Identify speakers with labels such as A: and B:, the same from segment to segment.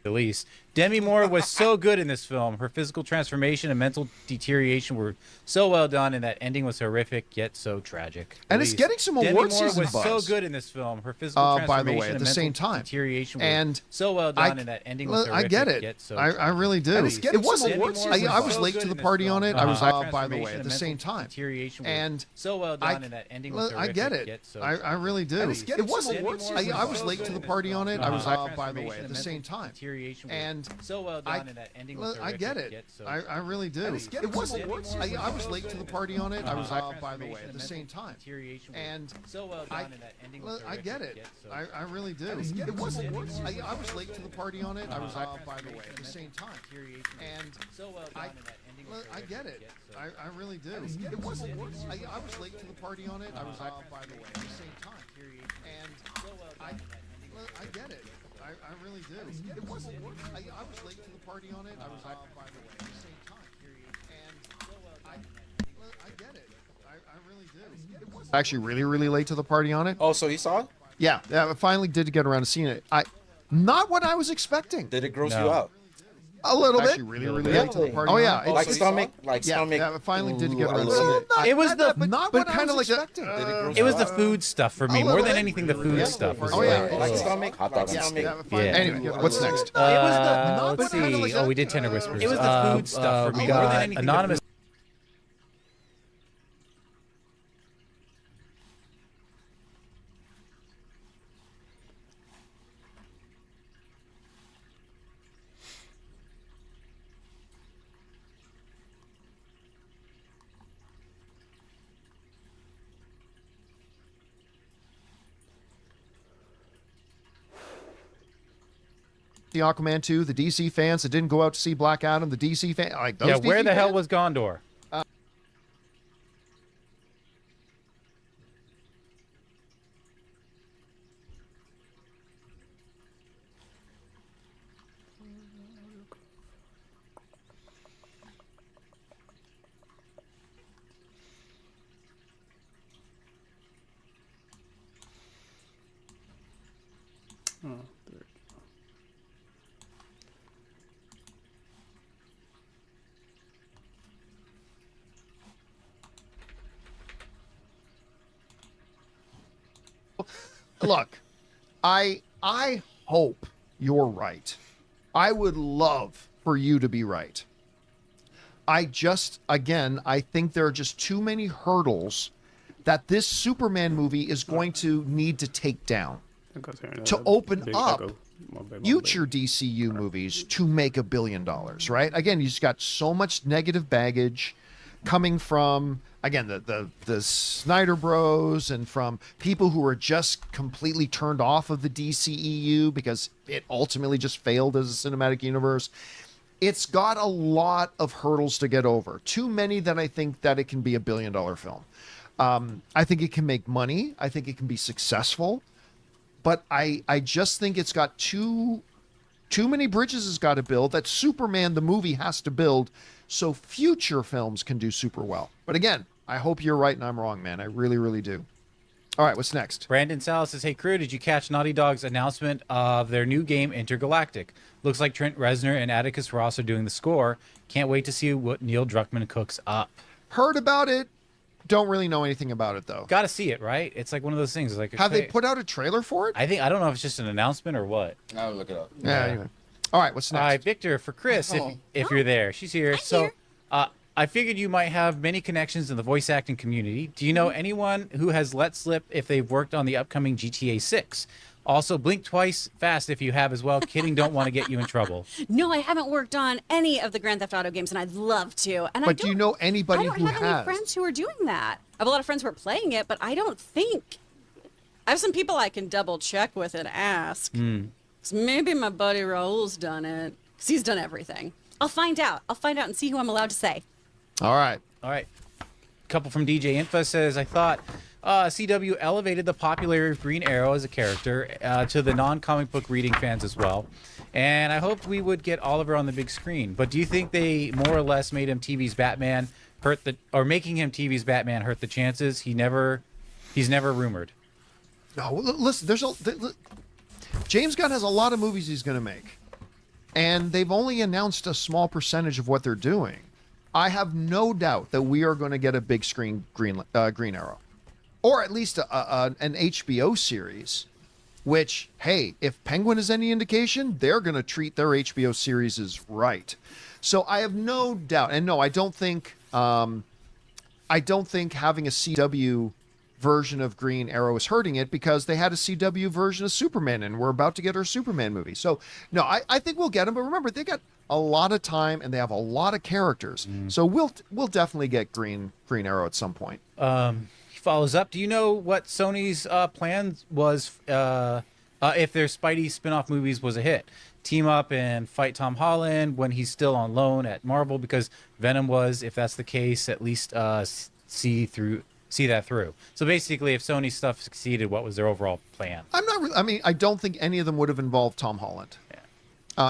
A: the least. Demi Moore was so good in this film. Her physical transformation and mental deterioration were so well done, and that ending was horrific yet so tragic.
B: And it's getting some award season
A: buzz. Demi Moore was so good in this film. Her physical transformation
B: by the way, at
A: and
B: the
A: mental
B: same time,
A: deterioration were so well done, and that ending was horrific.
B: I get it.
A: Yet so
B: I really do.
A: It
B: wasn't. I was late to the party on it. I was by the way, at the same time. And
A: so well done, and that ending was horrific.
B: I get it. I really do. It wasn't. I was late to the party on it. I was by the way, at the same time. And
A: so well done, and that ending was horrific.
B: I get it. I really do. It wasn't. I was late to the party on it. I was by the way, at the same time. And
A: so well done, and that ending was horrific.
B: I get it. I really do. It wasn't. I was late to the party on it. I was by the way, at the same time. And
A: so well done, and that ending was horrific.
B: I get it. I really do. It wasn't. I was late to the party on it. I was by the way, at the same time. And so well done, and that ending was horrific. I get it. I really do. It wasn't. I was late to the party on it. I was by the way, at the same time. And so well done, and that ending was horrific. I get it. I really do. It wasn't actually really late to the party on it.
C: Oh, so you saw it?
B: Yeah, I finally did get around to seeing it. Not what I was expecting.
C: Did it gross you out?
B: A little bit. Really late to the party. Oh yeah,
C: like stomach.
B: Yeah, I finally did get around to seeing it.
A: It was the
B: not what kind of like expecting.
A: It was the food stuff for me more than anything. The food stuff. Was
C: like stomach. Hot dog stomach.
B: Yeah. Anyway, what's next?
A: Let's see. Oh, we did Tender Whispers. It was the food stuff for me more than anything. Anonymous.
B: The Aquaman 2, the DC fans that didn't go out to see Black Adam, the DC fans, like those.
A: Yeah, where
B: DC
A: the hell
B: fans?
A: was Gondor?
B: Look, I hope you're right. I would love for you to be right. I think there are just too many hurdles that this Superman movie is going to need to take down to open up future DCU movies to make $1 billion, right? Again, you just got so much negative baggage coming from, again, the Snyder Bros and from people who are just completely turned off of the DCEU because it ultimately just failed as a cinematic universe. It's got a lot of hurdles to get over. Too many that I think that it can be $1 billion film. I think it can make money. I think it can be successful. But I just think it's got too many bridges it's got to build that Superman, the movie, has to build so future films can do super well. But again, I hope you're right and I'm wrong, man. I really do. All right, what's next?
A: Brandon Salas says, hey, crew, did you catch Naughty Dog's announcement of their new game, Intergalactic? Looks like Trent Reznor and Atticus Ross are doing the score. Can't wait to see what Neil Druckmann cooks up.
B: Heard about it. Don't really know anything about it, though.
A: Got to see it, right? It's like one of those things. Like,
B: have they put out a trailer for it?
A: I don't know if it's just an announcement or what.
C: I'll look it up.
B: Yeah. Anyway. All right, what's next?
A: All right, Victor, for Chris, if you're there. She's here. So I figured you might have many connections in the voice acting community. Do you know anyone who has let slip if they've worked on the upcoming GTA 6? Also, blink twice fast if you have as well. Kidding, don't want to get you in trouble.
D: No, I haven't worked on any of the Grand Theft Auto games, and I'd love to. And
B: but do you know anybody who has?
D: I don't have any friends who are doing that. I have a lot of friends who are playing it, but I don't think. I have some people I can double check with and ask. So maybe my buddy Raul's done it, because he's done everything. I'll find out. And see who I'm allowed to say.
B: All right.
A: Couple from DJ Infa says, I thought CW elevated the popular Green Arrow as a character to the non-comic book reading fans as well. And I hoped we would get Oliver on the big screen. But do you think they more or less made him TV's Batman making him TV's Batman hurt the chances? He's never rumored.
B: No, listen, James Gunn has a lot of movies he's going to make. and they've only announced a small percentage of what they're doing. I have no doubt that we are going to get a big screen Green Arrow, or at least an HBO series. Which, hey, if Penguin is any indication, they're going to treat their HBO series as right. So I have no doubt, and no, I don't think having a CW version of Green Arrow is hurting it, because they had a CW version of Superman, and we're about to get our Superman movie. So no, I think we'll get them. But remember, they got a lot of time and they have a lot of characters. So we'll definitely get Green Arrow at some point.
A: He follows up. Do you know what Sony's plan was if their Spidey spin-off movies was a hit? Team up and fight Tom Holland when he's still on loan at Marvel, because Venom was, if that's the case, at least see that through. So basically, if Sony stuff succeeded, what was their overall plan?
B: I don't think any of them would have involved Tom Holland.
A: Yeah.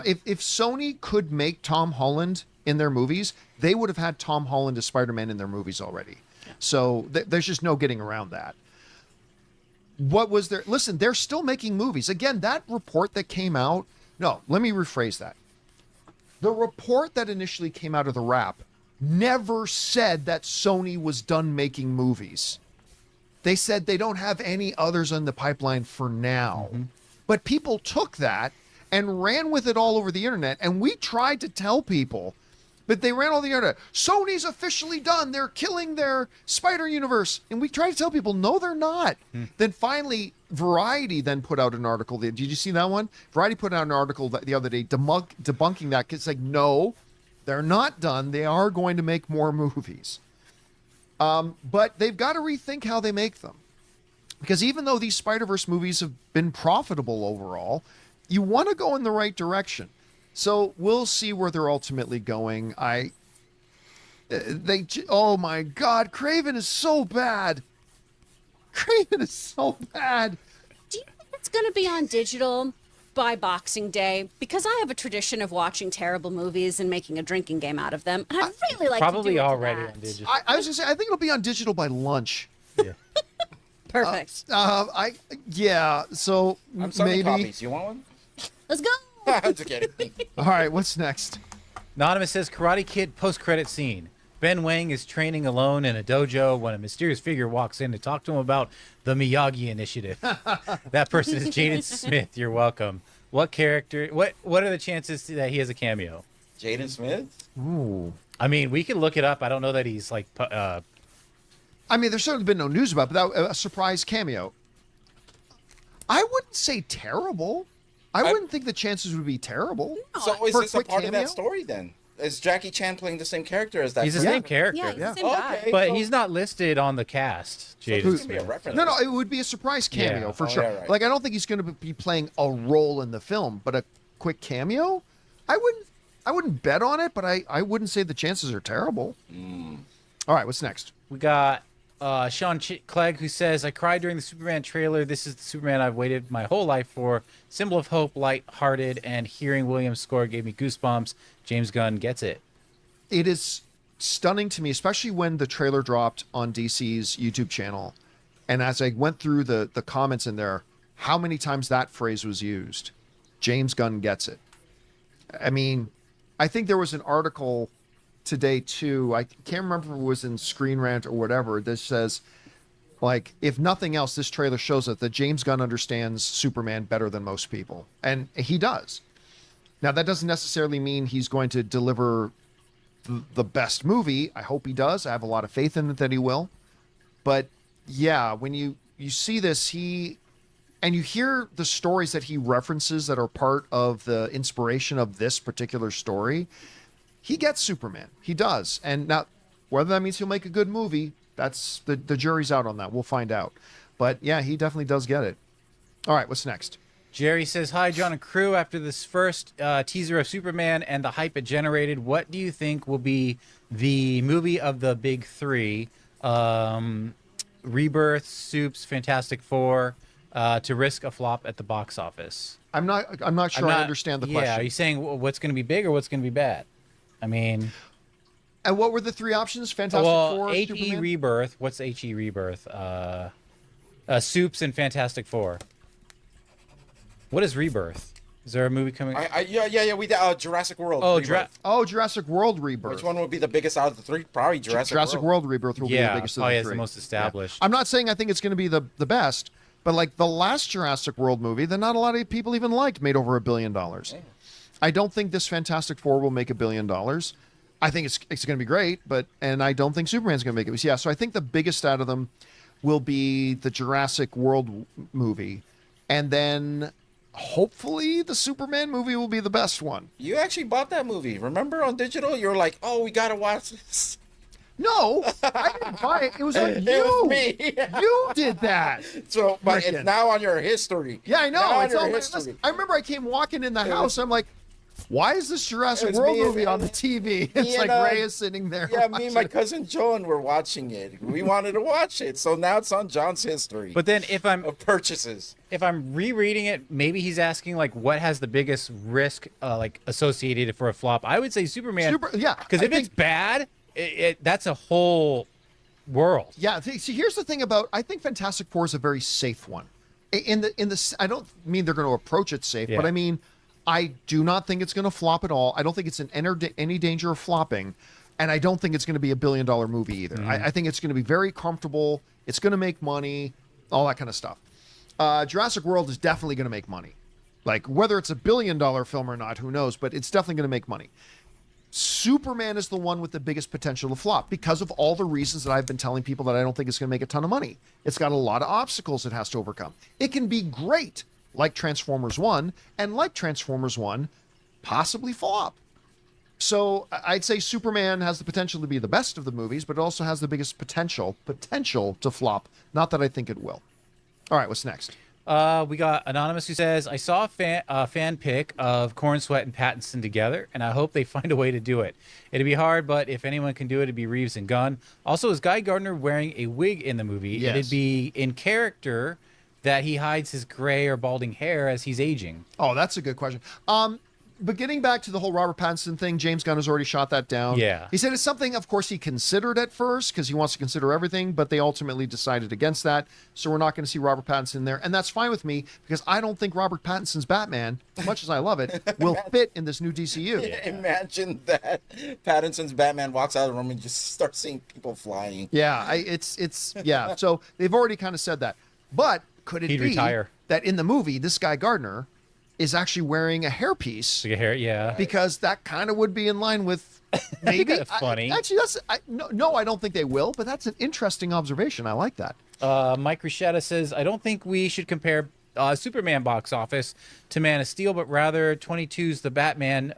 B: If Sony could make Tom Holland in their movies, they would have had Tom Holland as Spider-Man in their movies already. So there's just no getting around that. What was there? Listen, they're still making movies. Again, that report that came out. No, let me rephrase that. The report that initially came out of the Wrap never said that Sony was done making movies. They said they don't have any others in the pipeline for now. But people took that and ran with it all over the internet. And we tried to tell people, but they ran all the internet. Sony's officially done. They're killing their Spider Universe. And we tried to tell people, no, they're not. Then finally, Variety then put out an article. Did you see that one? Variety put out an article the other day debunking that. It's like, no, they're not done. They are going to make more movies. But they've got to rethink how they make them. Because even though these Spider-Verse movies have been profitable overall, you want to go in the right direction. So we'll see where they're ultimately going. Oh my God, Craven is so bad. Craven is so bad.
D: Do you think it's going to be on digital by Boxing Day? Because I have a tradition of watching terrible movies and making a drinking game out of them, and I'd really like to do
A: Probably
D: it
A: already
D: that.
A: on digital.
B: I was going to say, I think it'll be on digital by lunch.
A: Yeah.
D: Perfect.
B: So
C: I'm selling
B: maybe.
C: copies. You want one?
D: Let's go.
C: I'm just kidding.
B: All right, what's next?
A: Anonymous says Karate Kid post-credit scene. Ben Wang is training alone in a dojo when a mysterious figure walks in to talk to him about the Miyagi Initiative. That person is Jaden Smith. You're welcome. What character? What are the chances that he has a cameo?
C: Jaden Smith?
B: Ooh.
A: I mean, we can look it up. I don't know that he's like.
B: I mean, there's certainly been no news about it, but that, a surprise cameo. I wouldn't say terrible. I wouldn't think the chances would be terrible.
C: So is
B: For a
C: this a
B: quick
C: part of
B: cameo?
C: that story then? Is Jackie Chan playing the same character as that?
A: He's the
C: person?
A: same character.
D: Yeah, he's the same
C: Okay.
D: guy.
A: But
C: So-
A: he's not listed on the cast.
C: So this
A: Jaden
C: could be a
A: Smith.
C: reference.
B: No, it would be a surprise cameo
A: Yeah.
B: for
C: Oh,
B: sure.
C: yeah, right.
B: Like, I don't think he's going to be playing a role in the film, but a quick cameo, I wouldn't bet on it, but I wouldn't say the chances are terrible. All right, what's next?
A: We got Sean Clegg, who says, I cried during the Superman trailer. This is the Superman I've waited my whole life for. Symbol of hope, light-hearted, and hearing Williams' score gave me goosebumps. James Gunn gets it.
B: It is stunning to me, especially when the trailer dropped on DC's YouTube channel. And as I went through the comments in there, how many times that phrase was used. James Gunn gets it. I mean, I think there was an article today too. I can't remember if it was in Screen Rant or whatever. That says, like, if nothing else, this trailer shows us that James Gunn understands Superman better than most people. And he does. Now, that doesn't necessarily mean he's going to deliver the best movie. I hope he does. I have a lot of faith in it that he will. But yeah, when you see this, and you hear the stories that he references that are part of the inspiration of this particular story, he gets Superman. He does. And now, whether that means he'll make a good movie, that's the jury's out on that. We'll find out. But yeah, he definitely does get it. All right, what's next?
A: Jerry says, hi, John and crew. After this first teaser of Superman and the hype it generated, what do you think will be the movie of the big three? Rebirth, Supes, Fantastic Four, to risk a flop at the box office?
B: I'm not sure I understand the
A: Yeah,
B: question.
A: are you saying what's going to be big or what's going to be bad? I mean...
B: And what were the three options? Fantastic Four,
A: H.E.
B: Superman?
A: Rebirth. What's H.E. Rebirth? Supes and Fantastic Four. What is Rebirth? Is there a movie coming?
C: Yeah. We did Jurassic World.
A: Oh,
C: Rebirth.
B: Jurassic World Rebirth.
C: Which one would be the biggest out of the three? Probably Jurassic
B: World Rebirth will be the biggest of the
A: it's
B: three.
A: the most established.
B: Yeah. I'm not saying I think it's going to be the best, but like the last Jurassic World movie that not a lot of people even liked made over $1 billion. Yeah. I don't think this Fantastic Four will make $1 billion. I think it's going to be great, and I don't think Superman's going to make it. Yeah, so I think the biggest out of them will be the Jurassic World movie, and then hopefully the Superman movie will be the best one.
C: You actually bought that movie. Remember on digital? You were like, "Oh, we gotta watch this."
B: No, I didn't buy it. It was on you.
C: It was me.
B: You did that.
C: So, but it's now on your history.
B: Yeah, I know.
C: Now
B: It's
C: on
B: all
C: your history.
B: I remember I came walking in the house. I'm like, why is this Jurassic World movie on the TV? It's like Ray is sitting there.
C: Yeah, me and my cousin Joan were watching it. We wanted to watch it, so now it's on John's history.
A: But then if I'm
C: of purchases,
A: if I'm rereading it, maybe he's asking like what has the biggest risk like associated for a flop. I would say Superman.
B: Yeah,
A: because if it's bad, that's a whole world.
B: Yeah. See, here's the thing about I think Fantastic Four is a very safe one. In the I don't mean they're going to approach it safe, but I mean. I do not think it's going to flop at all. I don't think it's in any danger of flopping. And I don't think it's going to be $1 billion movie either. I think it's going to be very comfortable. It's going to make money, all that kind of stuff. Jurassic World is definitely going to make money. Like, whether it's $1 billion film or not, who knows? But it's definitely going to make money. Superman is the one with the biggest potential to flop because of all the reasons that I've been telling people that I don't think it's going to make a ton of money. It's got a lot of obstacles it has to overcome. It can be great. Like Transformers 1, and like Transformers 1, possibly flop. So I'd say Superman has the potential to be the best of the movies, but it also has the biggest potential to flop. Not that I think it will. All right, what's next?
A: We got Anonymous who says, I saw a fan pic of Corn Sweat and Pattinson together, and I hope they find a way to do it. It'd be hard, but if anyone can do it, it'd be Reeves and Gunn. Also, is Guy Gardner wearing a wig in the movie?
B: Yes.
A: It'd be in character that he hides his gray or balding hair as he's aging.
B: Oh, that's a good question. But getting back to the whole Robert Pattinson thing, James Gunn has already shot that down.
A: Yeah.
B: He said it's something, of course, he considered at first because he wants to consider everything, but they ultimately decided against that. So we're not going to see Robert Pattinson there. And that's fine with me because I don't think Robert Pattinson's Batman, as much as I love it, will fit in this new DCU.
C: Yeah, imagine that Pattinson's Batman walks out of the room and just starts seeing people flying.
B: Yeah, yeah. So they've already kind of said that. But could it
A: He'd
B: be
A: retire.
B: that in the movie, this guy Gardner is actually wearing a hairpiece?
A: Like a hair, yeah.
B: Because that kind of would be in line with maybe.
A: That's funny.
B: Actually, no, I don't think they will, but that's an interesting observation. I like that.
A: Mike Rashetta says, I don't think we should compare Superman box office to Man of Steel, but rather 22's The Batman,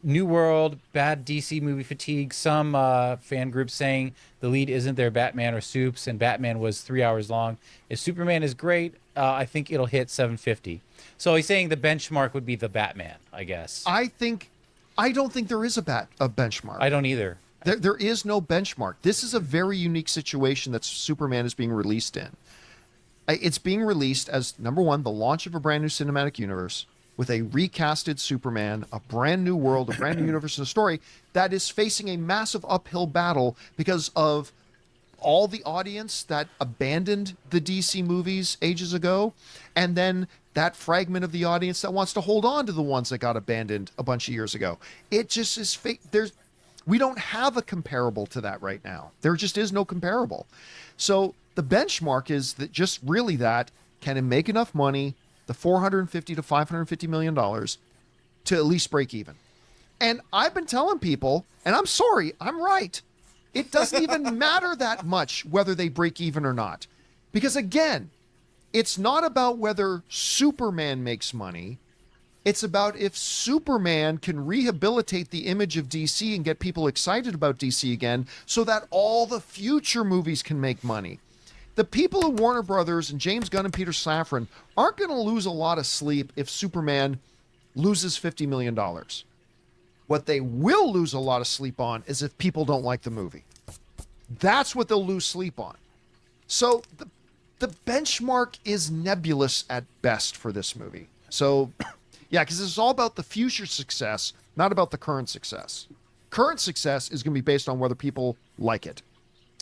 A: New World, bad DC movie fatigue. Some fan groups saying the lead isn't their Batman or Supes, and Batman was 3 hours long. If Superman is great, I think it'll hit 750. So he's saying the benchmark would be the Batman, I guess.
B: I don't think there is a benchmark.
A: I don't either.
B: There is no benchmark. This is a very unique situation that Superman is being released in. It's being released as, number one, the launch of a brand new cinematic universe with a recasted Superman, a brand new world, a brand new universe and a story that is facing a massive uphill battle because of all the audience that abandoned the DC movies ages ago, and then that fragment of the audience that wants to hold on to the ones that got abandoned a bunch of years ago. It just is fake. We don't have a comparable to that right now. There just is no comparable. So the benchmark is that just really that, can it make enough money, the $450 to $550 million, to at least break even? And I've been telling people, and I'm sorry, I'm right. It doesn't even matter that much whether they break even or not. Because again, it's not about whether Superman makes money. It's about if Superman can rehabilitate the image of DC and get people excited about DC again so that all the future movies can make money. The people at Warner Brothers and James Gunn and Peter Safran aren't going to lose a lot of sleep if Superman loses $50 million. What they will lose a lot of sleep on is if people don't like the movie. That's what they'll lose sleep on. So the benchmark is nebulous at best for this movie. So, yeah, because it's all about the future success, not about the current success. Current success is going to be based on whether people like it.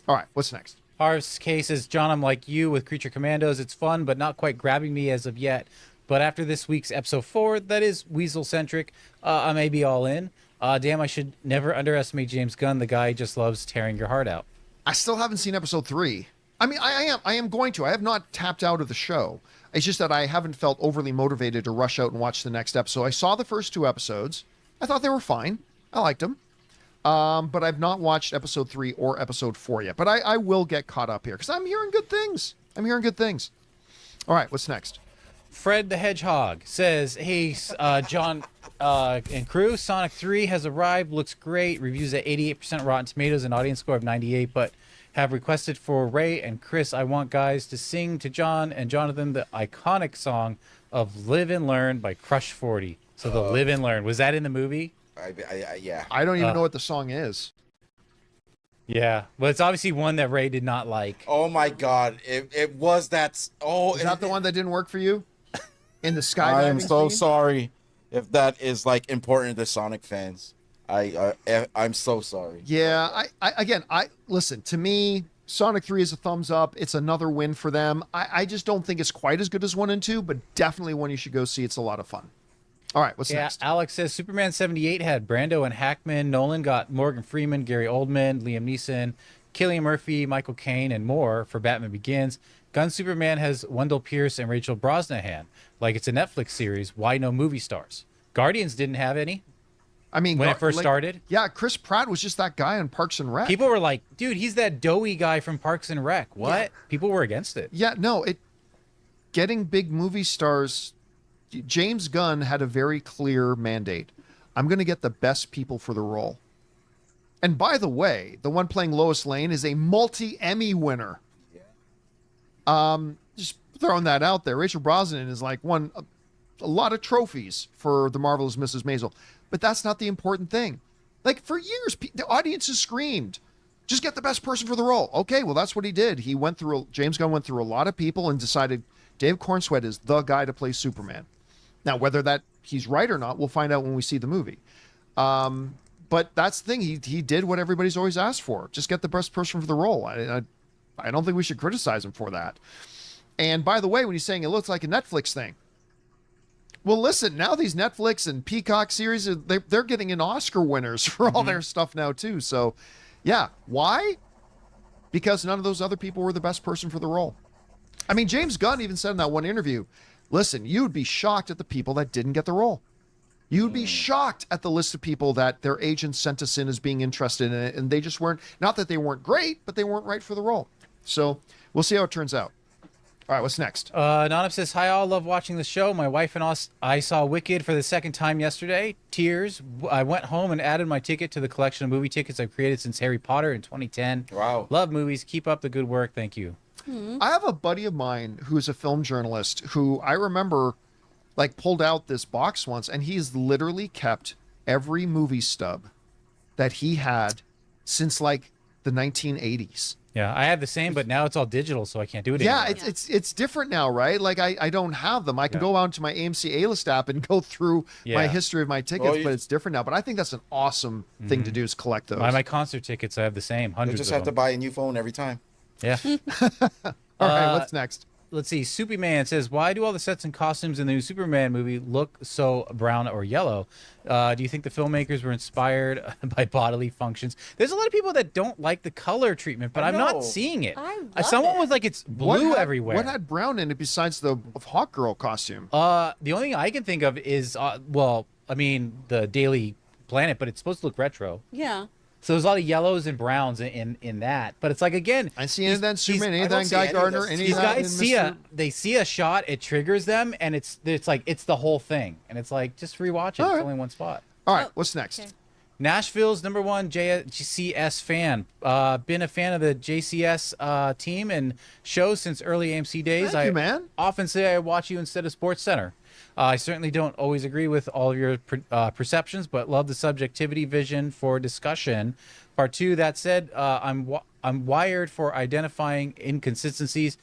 B: All right, what's next?
A: Harv's case is, John, I'm like you with Creature Commandos. It's fun, but not quite grabbing me as of yet. but after this week's episode 4, that is Weasel-centric, I may be all in. Damn, I should never underestimate James Gunn. The guy just loves tearing your heart out.
B: I still haven't seen episode 3. I mean, I am going to. I have not tapped out of the show. It's just that I haven't felt overly motivated to rush out and watch the next episode. I saw the first 2 episodes. I thought they were fine. I liked them. But I've not watched episode 3 or episode 4 yet. But I will get caught up here because I'm hearing good things. All right, what's next?
A: Fred the Hedgehog says, hey, John and crew, Sonic 3 has arrived. Looks great. Reviews at 88% Rotten Tomatoes, an audience score of 98, but have requested for Ray and Chris, I want guys to sing to John and Jonathan the iconic song of Live and Learn by Crush 40. So the Live and Learn. Was that in the movie?
C: Yeah.
B: I don't even know what the song is.
A: Yeah. Well, it's obviously one that Ray did not like.
C: Oh my God! It was that. Oh,
B: Is that the one that didn't work for you? In the skydiving
C: I am so
B: scene?
C: sorry if that is like important to Sonic fans. I'm so sorry.
B: Yeah, I listen, to me, Sonic 3 is a thumbs up. It's another win for them. I just don't think it's quite as good as 1 and 2, but definitely one you should go see. It's a lot of fun. All right, what's next?
A: Alex says Superman 78 had Brando and Hackman. Nolan got Morgan Freeman, Gary Oldman, Liam Neeson, Cillian Murphy, Michael Caine, and more for Batman Begins. Gun Superman has Wendell Pierce and Rachel Brosnahan. Like it's a Netflix series. Why no movie stars? Guardians didn't have any.
B: I mean,
A: when it first started.
B: Yeah, Chris Pratt was just that guy on Parks and Rec.
A: People were like, dude, he's that doughy guy from Parks and Rec. What? Yeah. People were against it.
B: Yeah, no, getting big movie stars, James Gunn had a very clear mandate. I'm going to get the best people for the role. And by the way, the one playing Lois Lane is a multi-Emmy winner. Just throwing that out there. Rachel Brosnahan is like won a lot of trophies for The Marvelous Mrs. Maisel. But that's not the important thing. Like for years, the audience has screamed, just get the best person for the role. Okay, well, that's what he did. James Gunn went through a lot of people and decided Dave Cornsweet is the guy to play Superman. Now, whether that he's right or not, we'll find out when we see the movie. But that's the thing. He did what everybody's always asked for. Just get the best person for the role. I don't think we should criticize him for that. And by the way, when he's saying it looks like a Netflix thing, well, listen, now these Netflix and Peacock series, they're getting in Oscar winners for all their stuff now, too. So, yeah. Why? Because none of those other people were the best person for the role. I mean, James Gunn even said in that one interview, listen, you would be shocked at the people that didn't get the role. You would be shocked at the list of people that their agents sent us in as being interested in it, and they just weren't, not that they weren't great, but they weren't right for the role. So we'll see how it turns out. All right, what's next?
A: Nanab says, hi all, love watching the show. My wife and I saw Wicked for the second time yesterday. Tears. I went home and added my ticket to the collection of movie tickets I've created since Harry Potter in 2010.
C: Wow.
A: Love movies. Keep up the good work. Thank you.
B: I have a buddy of mine who's a film journalist who I remember pulled out this box once, and he's literally kept every movie stub that he had since the 1980s.
A: Yeah, I have the same, but now it's all digital, so I can't do it anymore.
B: Yeah, it's different now, right? I don't have them. I can go out to my AMC A-List app and go through my history of my tickets, but it's different now. But I think that's an awesome thing to do is collect those.
A: My concert tickets, I have the same, hundreds
C: You just
A: of
C: have to
A: them.
C: buy a new phone every time.
A: Yeah.
B: All right, what's next?
A: Let's see. Superman says, why do all the sets and costumes in the new Superman movie look so brown or yellow? Do you think the filmmakers were inspired by bodily functions? There's a lot of people that don't like the color treatment, but I'm not seeing it.
D: I love
A: Someone
D: it.
A: was like, it's blue everywhere.
B: What had brown in it besides the Hawk Girl costume?
A: The only thing I can think of is, the Daily Planet, but it's supposed to look retro.
D: Yeah.
A: So there's a lot of yellows and browns in that, but it's like, again,
B: I see any of that Superman, any of
C: I
B: that
C: don't
B: Guy
C: see any of
B: Gardner,
C: this.
B: any of
A: these
B: that in
A: guys
B: Mr.
A: they see a shot, it triggers them, and it's like it's the whole thing, and it's like just rewatch it.
B: All
A: It's
B: right.
A: only one spot.
B: All right,
D: Oh,
B: what's next?
D: okay.
A: Nashville's #1 JCS fan. Been a fan of the JCS team and shows since early AMC days.
B: Thank you, man.
A: Often say I watch you instead of Sports Center. I certainly don't always agree with all of your perceptions, but love the subjectivity vision for discussion. Part 2, that said, I'm wired for identifying inconsistencies.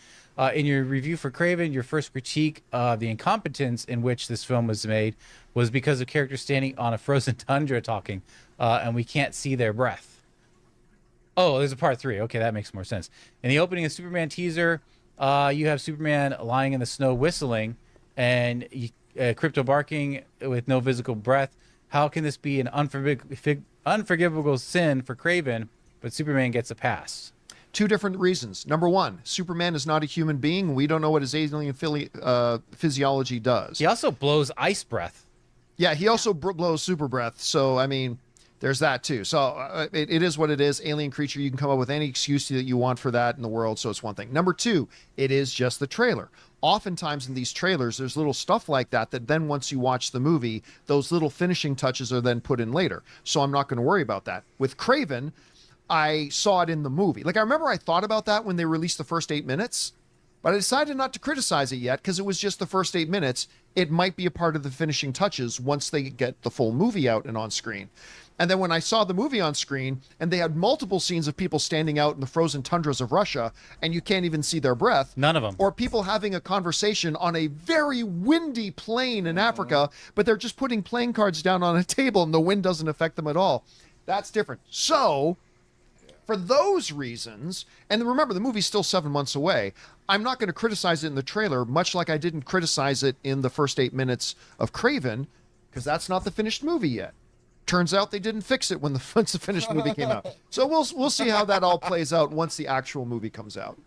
A: In your review for Craven, your first critique of the incompetence in which this film was made was because of characters standing on a frozen tundra talking, and we can't see their breath. Oh, there's a part 3. Okay, that makes more sense. In the opening of Superman teaser, you have Superman lying in the snow whistling, and crypto barking with no physical breath. How can this be an unforgivable sin for Kraven, but Superman gets a pass?
B: Two different reasons. Number one, Superman is not a human being. We don't know what his alien physiology does.
A: He also blows ice breath.
B: Yeah, he also blows super breath. So, I mean, there's that too. So it is what it is. Alien creature, you can come up with any excuse that you want for that in the world. So it's one thing. Number two, it is just the trailer. Oftentimes in these trailers, there's little stuff like that then once you watch the movie, those little finishing touches are then put in later. So I'm not going to worry about that. With Kraven, I saw it in the movie. Like, I remember I thought about that when they released the first 8 minutes, but I decided not to criticize it yet because it was just the first 8 minutes. It might be a part of the finishing touches once they get the full movie out and on screen. And then when I saw the movie on screen and they had multiple scenes of people standing out in the frozen tundras of Russia and you can't even see their breath.
A: None of them.
B: Or people having a conversation on a very windy plain in Africa, but they're just putting playing cards down on a table and the wind doesn't affect them at all. That's different. So, for those reasons, and remember, the movie's still 7 months away, I'm not going to criticize it in the trailer, much like I didn't criticize it in the first 8 minutes of Kraven, because that's not the finished movie yet. Turns out they didn't fix it once the finished movie came out. So we'll see how that all plays out once the actual movie comes out.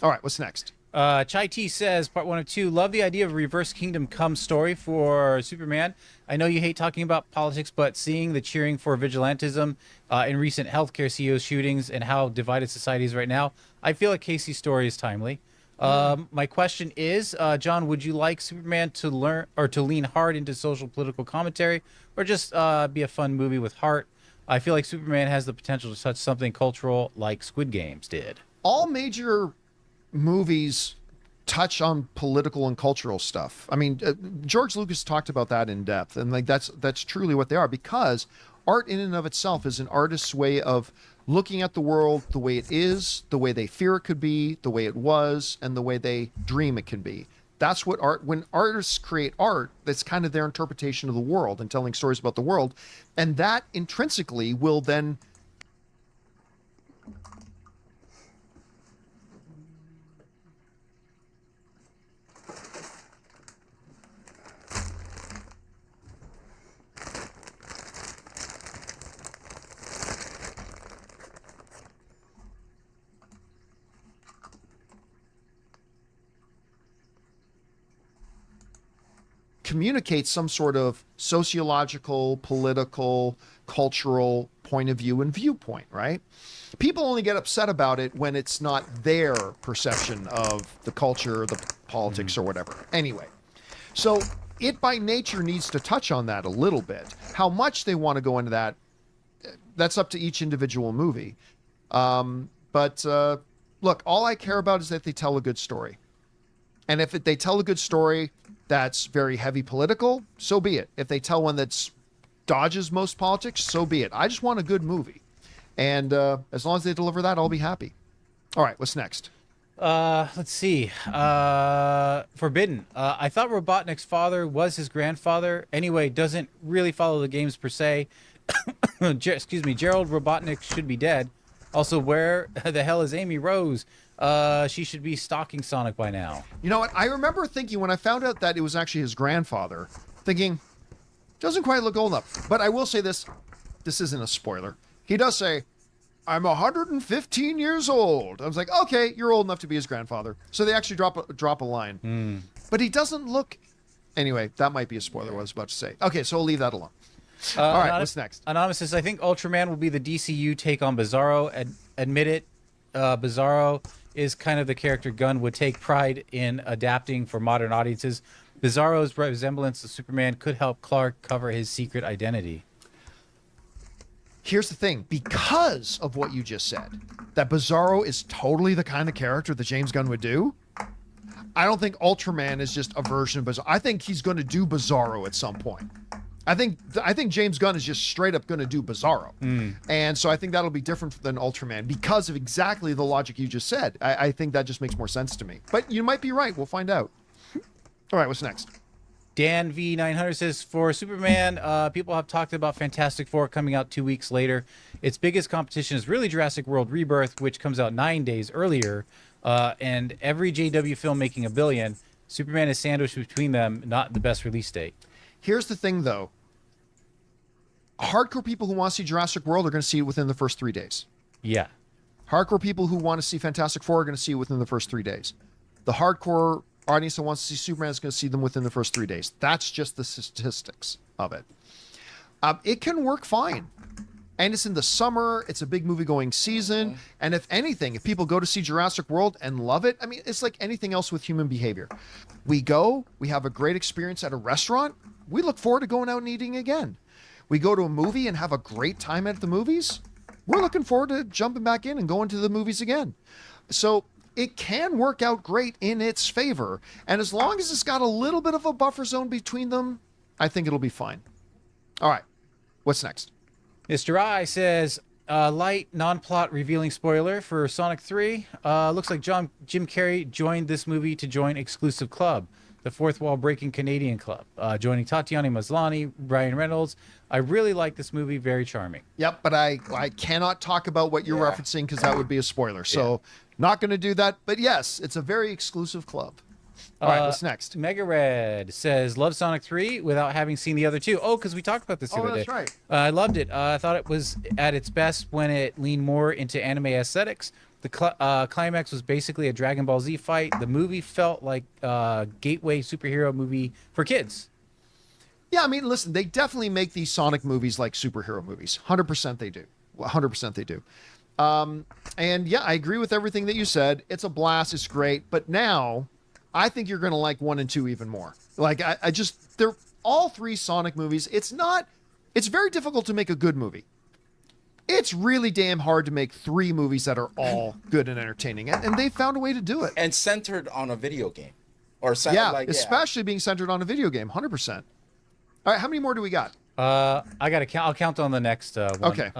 B: All right, what's next?
A: Chai T says, part 1 of 2, love the idea of a reverse Kingdom Come story for Superman. I know you hate talking about politics, but seeing the cheering for vigilantism in recent healthcare CEOs shootings and how divided society is right now, I feel like Casey's story is timely. My question is, John, would you like Superman to learn or to lean hard into social political commentary, or just be a fun movie with heart? I feel like Superman has the potential to touch something cultural like Squid Games did.
B: All major movies touch on political and cultural stuff. I mean, George Lucas talked about that in depth, and like that's truly what they are, because art in and of itself is an artist's way of looking at the world the way it is, the way they fear it could be, the way it was, and the way they dream it can be. That's what art, when artists create art, that's kind of their interpretation of the world and telling stories about the world. And that intrinsically will then communicate some sort of sociological, political, cultural point of view and viewpoint, right? People only get upset about it when it's not their perception of the culture, the politics, or whatever. Anyway, so it by nature needs to touch on that a little bit. How much they want to go into that, that's up to each individual movie. But look, all I care about is that they tell a good story. And if they tell a good story that's very heavy political, so be it. If they tell one that's dodges most politics, so be it. I just want a good movie. And as long as they deliver that, I'll be happy. All right, what's next?
A: Let's see. Forbidden. I thought Robotnik's father was his grandfather. Anyway, doesn't really follow the games per se. Excuse me. Gerald Robotnik should be dead. Also, where the hell is Amy Rose? She should be stalking Sonic by now.
B: You know what? I remember thinking when I found out that it was actually his grandfather, thinking, doesn't quite look old enough. But I will say this. This isn't a spoiler. He does say, I'm 115 years old. I was like, okay, you're old enough to be his grandfather. So they actually drop a line. But he doesn't look... Anyway, that might be a spoiler, what I was about to say. Okay, so we'll leave that alone. All right, what's next?
A: Anonymous says, I think Ultraman will be the DCU take on Bizarro. Admit it, Bizarro is kind of the character Gunn would take pride in adapting for modern audiences. Bizarro's resemblance to Superman could help Clark cover his secret identity.
B: Here's the thing. Because of what you just said, that Bizarro is totally the kind of character that James Gunn would do, I don't think Ultraman is just a version of Bizarro. I think he's going to do Bizarro at some point. I think James Gunn is just straight up going to do Bizarro. And so I think that'll be different than Ultraman because of exactly the logic you just said. I think that just makes more sense to me. But you might be right. We'll find out. All right, what's next?
A: Dan V900 says, for Superman, people have talked about Fantastic Four coming out 2 weeks later. Its biggest competition is really Jurassic World Rebirth, which comes out 9 days earlier. And every JW film making $1 billion. Superman is sandwiched between them, not the best release date.
B: Here's the thing, though. Hardcore people who want to see Jurassic World are going to see it within the first 3 days.
A: Yeah.
B: Hardcore people who want to see Fantastic Four are going to see it within the first 3 days. The hardcore audience that wants to see Superman is going to see them within the first 3 days. That's just the statistics of it. It can work fine. And it's in the summer. It's a big movie-going season. And if anything, if people go to see Jurassic World and love it, I mean, it's like anything else with human behavior. We go, we have a great experience at a restaurant. We look forward to going out and eating again. We go to a movie and have a great time at the movies. We're looking forward to jumping back in and going to the movies again. So it can work out great in its favor. And as long as it's got a little bit of a buffer zone between them, I think it'll be fine. All right. What's next?
A: Mr. I says, light, non-plot revealing spoiler for Sonic 3. Looks like Jim Carrey joined this movie to join exclusive club, the fourth wall breaking Canadian club, joining Tatiana Maslany, Ryan Reynolds. I really like this movie, very charming.
B: Yep, but I cannot talk about what you're referencing because that would be a spoiler. So not going to do that. But yes, it's a very exclusive club. All right, what's next?
A: Mega Red says, love Sonic 3 without having seen the other two. Oh, because we talked about this the other day.
B: That's right.
A: I loved it. I thought it was at its best when it leaned more into anime aesthetics. The climax was basically a Dragon Ball Z fight. The movie felt like a gateway superhero movie for kids.
B: Yeah, I mean, listen, they definitely make these Sonic movies like superhero movies. 100% they do. 100% they do. And yeah, I agree with everything that you said. It's a blast. It's great. But now I think you're going to like 1 and 2 even more. Like they're all 3 Sonic movies. It's very difficult to make a good movie. It's really damn hard to make 3 movies that are all good and entertaining. And they found a way to do it.
C: And centered on a video game. Or
B: especially being centered on a video game. 100%. All right, how many more do we got?
A: I got to count. I'll count on the next one.
B: Okay.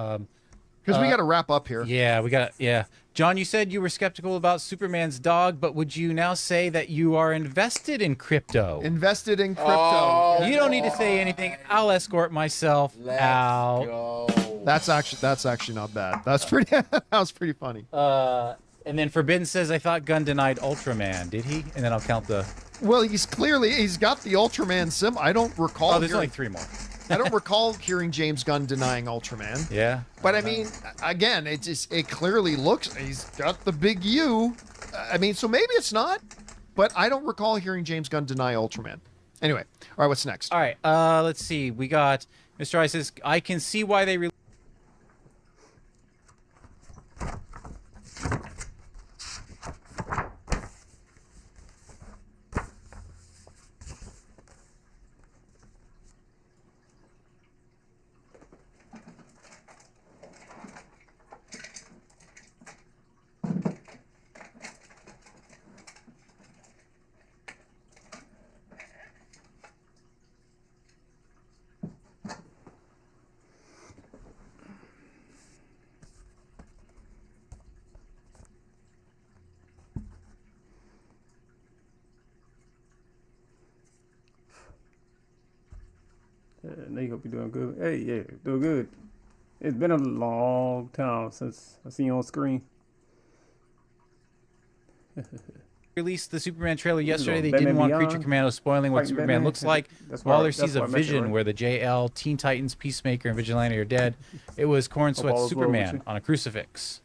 B: Because we got to wrap up here.
A: Yeah. John, you said you were skeptical about Superman's dog, but would you now say that you are invested in crypto?
B: Invested in crypto.
C: Oh,
A: You don't need to say anything. I'll escort myself out.
C: Go.
B: That's actually not bad. That's pretty. That was pretty funny.
A: And then Forbidden says, I thought Gunn denied Ultraman. Did he? And then I'll count the...
B: Well, he's got the Ultraman sim. I don't recall.
A: Oh, there's only 3 more.
B: I don't recall hearing James Gunn denying Ultraman.
A: Yeah.
B: But I mean, again, it clearly looks, he's got the big U. I mean, so maybe it's not, but I don't recall hearing James Gunn deny Ultraman. Anyway, all right, what's next?
A: All right, let's see. We got Mr. I says, I can see why they
E: They hope you're doing good. Hey, yeah, doing good. It's been a long time since I seen you on screen.
A: released the Superman trailer yesterday, they
E: Batman
A: didn't want
E: Beyond,
A: Creature Commando spoiling what
E: Fighting
A: Superman
E: Batman.
A: looks like.
E: That's why-
A: Waller
E: that's
A: sees
E: why
A: a
E: I mentioned
A: vision
E: it.
A: where the JL, Teen Titans, Peacemaker, and Vigilante are dead. It was Corn
E: Hope all
A: Sweat's
E: is well with
A: Superman
E: you.
A: on a crucifix.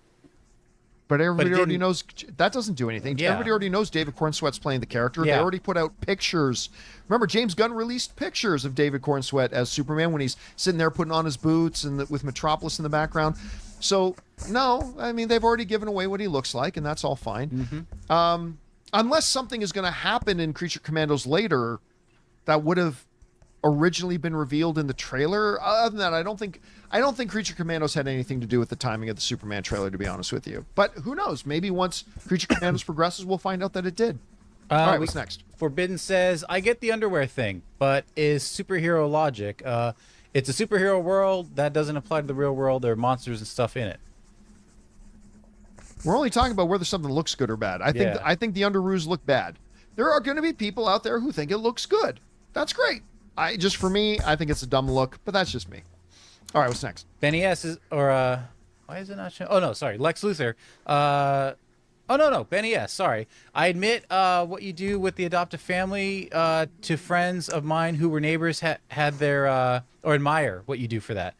B: But everybody
A: But it
B: already
A: didn't-
B: knows that doesn't do anything.
A: Yeah.
B: Everybody already knows David Cornsweet's playing the character. They
A: Yeah.
B: already put out pictures. Remember, James Gunn released pictures of David Cornsweet as Superman when he's sitting there putting on his boots and with Metropolis in the background. So, no, I mean, they've already given away what he looks like, and that's all fine. Unless something is going to happen in Creature Commandos later that would have originally been revealed in the trailer. Other than that, I don't think Creature Commandos had anything to do with the timing of the Superman trailer, to be honest with you. But who knows? Maybe once Creature Commandos progresses, we'll find out that it did. All right, what's next?
A: Forbidden says, I get the underwear thing, but is superhero logic. It's a superhero world. That doesn't apply to the real world. There are monsters and stuff in it.
B: We're only talking about whether something looks good or bad. I think the underoos look bad. There are going to be people out there who think it looks good. That's great. For me, I think it's a dumb look, but that's just me. All right, what's next?
A: Benny S is, why is it not showing? Oh, no, sorry. Lex Luthor Oh no, Benny S. Sorry, I admit what you do with the adoptive family to friends of mine who were neighbors had their or admire what you do for that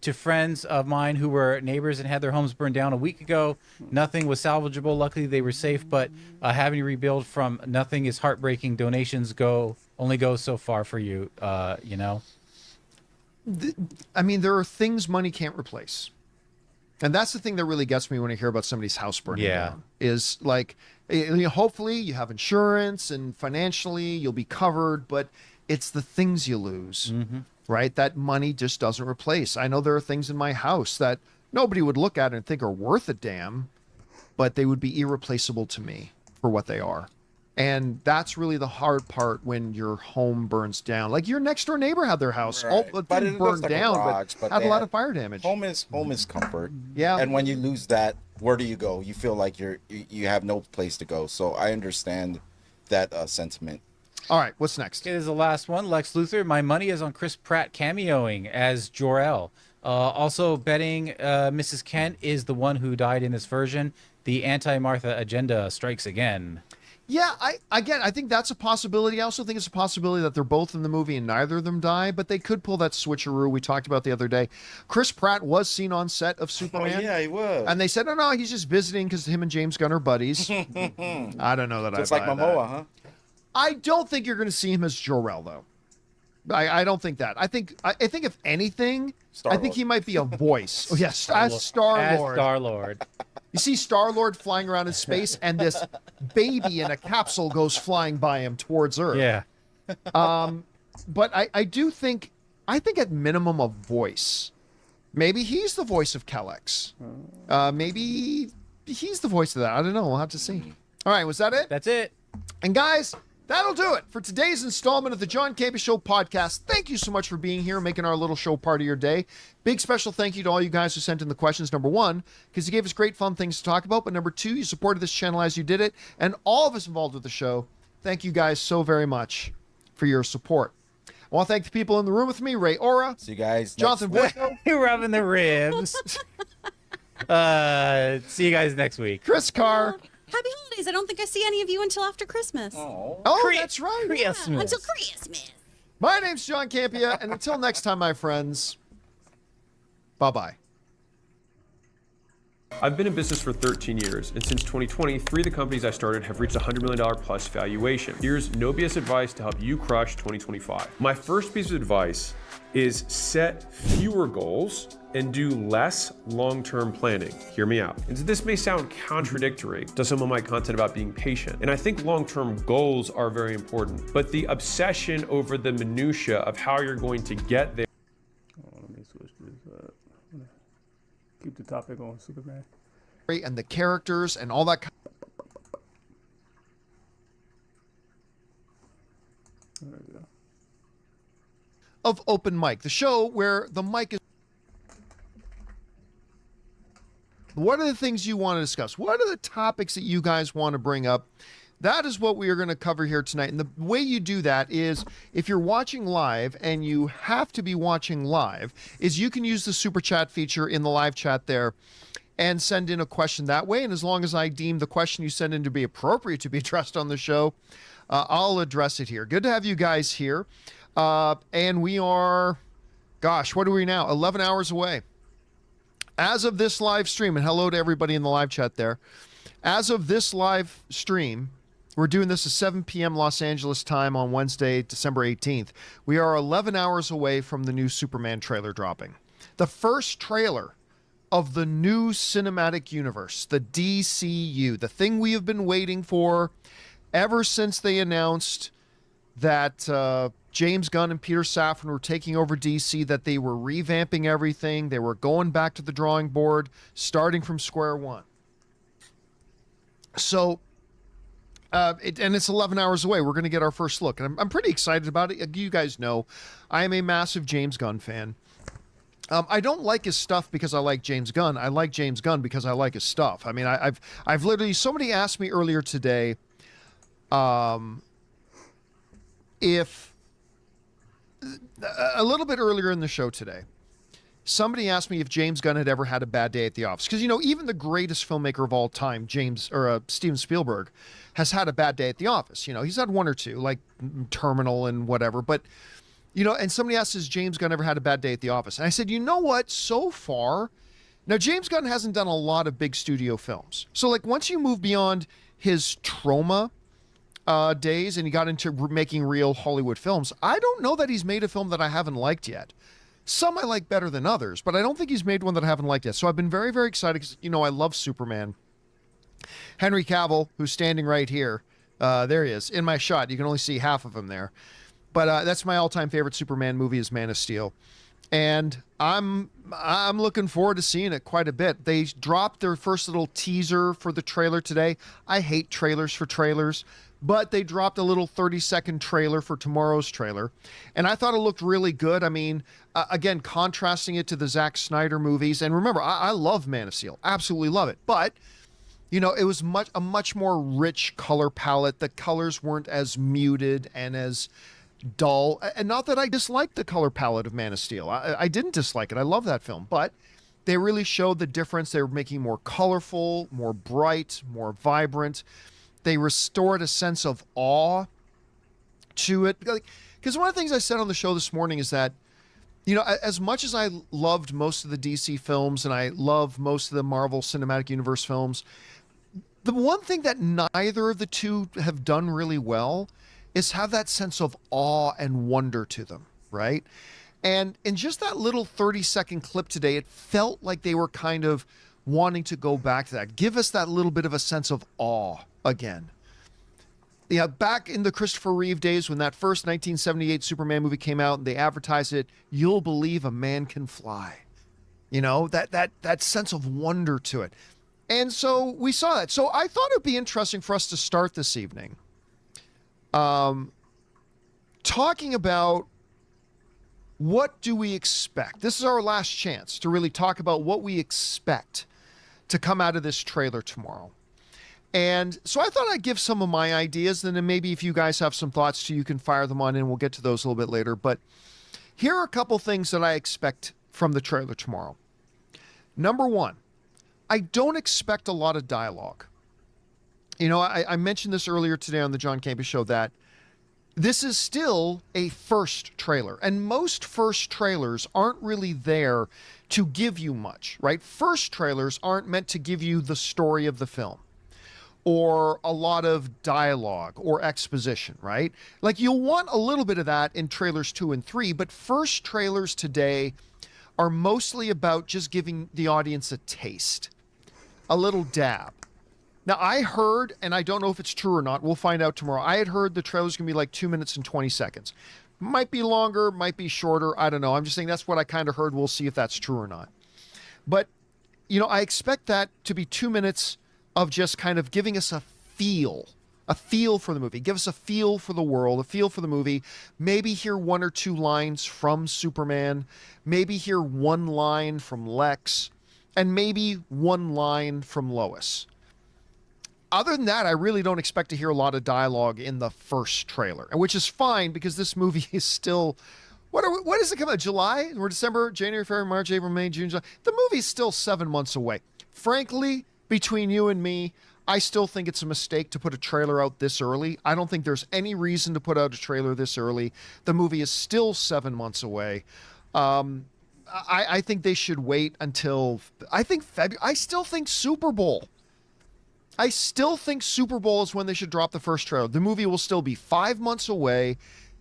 A: to friends of mine who were neighbors and had their homes burned down a week ago. Nothing was salvageable. Luckily, they were safe, but having to rebuild from nothing is heartbreaking. Donations only go so far for you. You know.
B: I mean, there are things money can't replace. And that's the thing that really gets me when I hear about somebody's house burning down. Is like, hopefully you have insurance and financially you'll be covered, but it's the things you lose, right? That money just doesn't replace. I know there are things in my house that nobody would look at and think are worth a damn, but they would be irreplaceable to me for what they are. And that's really the hard part when your home burns down. Like your next door neighbor had their house all
C: But it looks
B: burned
C: like a
B: down,
C: garage,
B: but
C: but
B: had
C: they
B: a lot
C: had-
B: of fire damage.
C: Home is comfort.
B: Yeah.
C: And when you lose that, where do you go? You feel like you have no place to go. So I understand that sentiment.
B: All right, what's next?
A: Okay, this is the last one. Lex Luthor. My money is on Chris Pratt cameoing as Jor-El. Also betting Mrs. Kent is the one who died in this version. The anti-Martha agenda strikes again.
B: Yeah, I think that's a possibility. I also think it's a possibility that they're both in the movie and neither of them die, but they could pull that switcheroo we talked about the other day. Chris Pratt was seen on set of Superman.
C: Oh, yeah, he was.
B: And they said, no, he's just visiting because him and James Gunn are buddies. I don't know that
C: Just
B: I
C: like
B: buy
C: Momoa,
B: that.
C: huh?
B: I don't think you're going to see him as Jor-El, though. I don't think that. I think if anything, I
C: Star-Lord.
B: think he might be a voice. Oh, yes, as Star-Lord.
A: Star-Lord.
B: You see Star-Lord flying around in space, and this baby in a capsule goes flying by him towards Earth.
A: Yeah.
B: But I do think, at minimum a voice. Maybe he's the voice of Kellex. Maybe he's the voice of that. I don't know. We'll have to see. All right, was that it?
A: That's it.
B: And guys, that'll do it for today's installment of the John Campea Show podcast. Thank you so much for being here, making our little show part of your day. Big special thank you to all you guys who sent in the questions. Number one, because you gave us great fun things to talk about. But number two, you supported this channel as you did it. And all of us involved with the show, thank you guys so very much for your support. I want to thank the people in the room with me, Ray Ora,
C: See you guys.
B: Jonathan
C: next
B: Boyko,
A: You're rubbing the ribs. See you guys next week.
B: Chris Carr.
D: Happy holidays. I don't think I see any of you until after Christmas.
C: Oh.
B: Oh, that's right.
A: Christmas.
D: Until Christmas.
B: My name's John Campea, and until next time, my friends, bye-bye.
F: I've been in business for 13 years, and since 2020, 3 of the companies I started have reached $100 million plus valuation. Here's no BS advice to help you crush 2025. My first piece of advice is set fewer goals and do less long-term planning. Hear me out. And so this may sound contradictory to some of my content about being patient, and I think long-term goals are very important, but the obsession over the minutia of how you're going to get there.
E: Let me switch this up. Keep the topic on Superman.
B: And the characters and all that.
E: There we go.
B: Of Open Mic, the show where the mic is. What are the things you want to discuss? What are the topics that you guys want to bring up? That is what we are going to cover here tonight. And the way you do that is if you're watching live, and you have to be watching live, is you can use the super chat feature in the live chat there and send in a question that way. And as long as I deem the question you send in to be appropriate to be addressed on the show, I'll address it here. Good to have you guys here. And we are, gosh, what are we now? 11 hours away. As of this live stream, and hello to everybody in the live chat there. As of this live stream, we're doing this at 7 p.m. Los Angeles time on Wednesday, December 18th. We are 11 hours away from the new Superman trailer dropping. The first trailer of the new cinematic universe, the DCU, the thing we have been waiting for ever since they announced that James Gunn and Peter Safran were taking over DC, that they were revamping everything. They were going back to the drawing board, starting from square one. So, and it's 11 hours away. We're going to get our first look. And I'm pretty excited about it. You guys know I am a massive James Gunn fan. I don't like his stuff because I like James Gunn. I like James Gunn because I like his stuff. I mean, I've literally, somebody asked me earlier today, if a little bit earlier in the show today, somebody asked me if James Gunn had ever had a bad day at the office. Because, you know, even the greatest filmmaker of all time, Steven Spielberg, has had a bad day at the office. You know, he's had one or two, like Terminal and whatever. But, you know, and somebody asked, has James Gunn ever had a bad day at the office? And I said, you know what? So far, now James Gunn hasn't done a lot of big studio films. So, like, once you move beyond his Trauma days and he got into making real Hollywood films, I don't know that he's made a film that I haven't liked yet. Some I like better than others, but I don't think he's made one that I haven't liked yet. So I've been very, very excited because, you know, I love Superman. Henry Cavill, who's standing right here, there he is, in my shot. You can only see half of him there. But that's my all-time favorite Superman movie is Man of Steel. And I'm looking forward to seeing it quite a bit. They dropped their first little teaser for the trailer today. I hate trailers for trailers. But they dropped a little 30-second trailer for tomorrow's trailer. And I thought it looked really good. I mean, again, contrasting it to the Zack Snyder movies. And remember, I love Man of Steel. Absolutely love it. But, you know, it was a much more rich color palette. The colors weren't as muted and as dull. And not that I disliked the color palette of Man of Steel. I didn't dislike it. I love that film. But they really showed the difference. They were making more colorful, more bright, more vibrant. They restored a sense of awe to it. Because one of the things I said on the show this morning is that, you know, as much as I loved most of the DC films and I love most of the Marvel Cinematic Universe films, the one thing that neither of the two have done really well is have that sense of awe and wonder to them, right? And in just that little 30-second clip today, it felt like they were kind of wanting to go back to that. Give us that little bit of a sense of awe again. Yeah, back in the Christopher Reeve days when that first 1978 Superman movie came out and they advertised it, you'll believe a man can fly. You know, that sense of wonder to it. And so we saw that. So I thought it would be interesting for us to start this evening talking about what do we expect. This is our last chance to really talk about what we expect to come out of this trailer tomorrow. And so I thought I'd give some of my ideas, and then maybe if you guys have some thoughts too, you can fire them on in. We'll get to those a little bit later. But here are a couple things that I expect from the trailer tomorrow. Number one, I don't expect a lot of dialogue. You know, I mentioned this earlier today on the John Campea Show that this is still a first trailer, and most first trailers aren't really there to give you much, right? First trailers aren't meant to give you the story of the film or a lot of dialogue or exposition, right? Like you'll want a little bit of that in trailers 2 and 3, but first trailers today are mostly about just giving the audience a taste, a little dab. Now, I heard, and I don't know if it's true or not, we'll find out tomorrow. I had heard the trailer's going to be like 2 minutes and 20 seconds. Might be longer, might be shorter. I don't know. I'm just saying that's what I kind of heard. We'll see if that's true or not. But, you know, I expect that to be 2 minutes of just kind of giving us a feel for the movie. Give us a feel for the world, a feel for the movie. Maybe hear 1 or 2 lines from Superman. Maybe hear 1 line from Lex. And maybe 1 line from Lois. Other than that, I really don't expect to hear a lot of dialogue in the first trailer, which is fine because this movie is still, what does it come out? July or December, January, February, March, April, May, June, July. The movie's still 7 months away. Frankly, between you and me, I still think it's a mistake to put a trailer out this early. I don't think there's any reason to put out a trailer this early. The movie is still 7 months away. I think they should wait until, I still think Super Bowl. I still think Super Bowl is when they should drop the first trailer. The movie will still be 5 months away.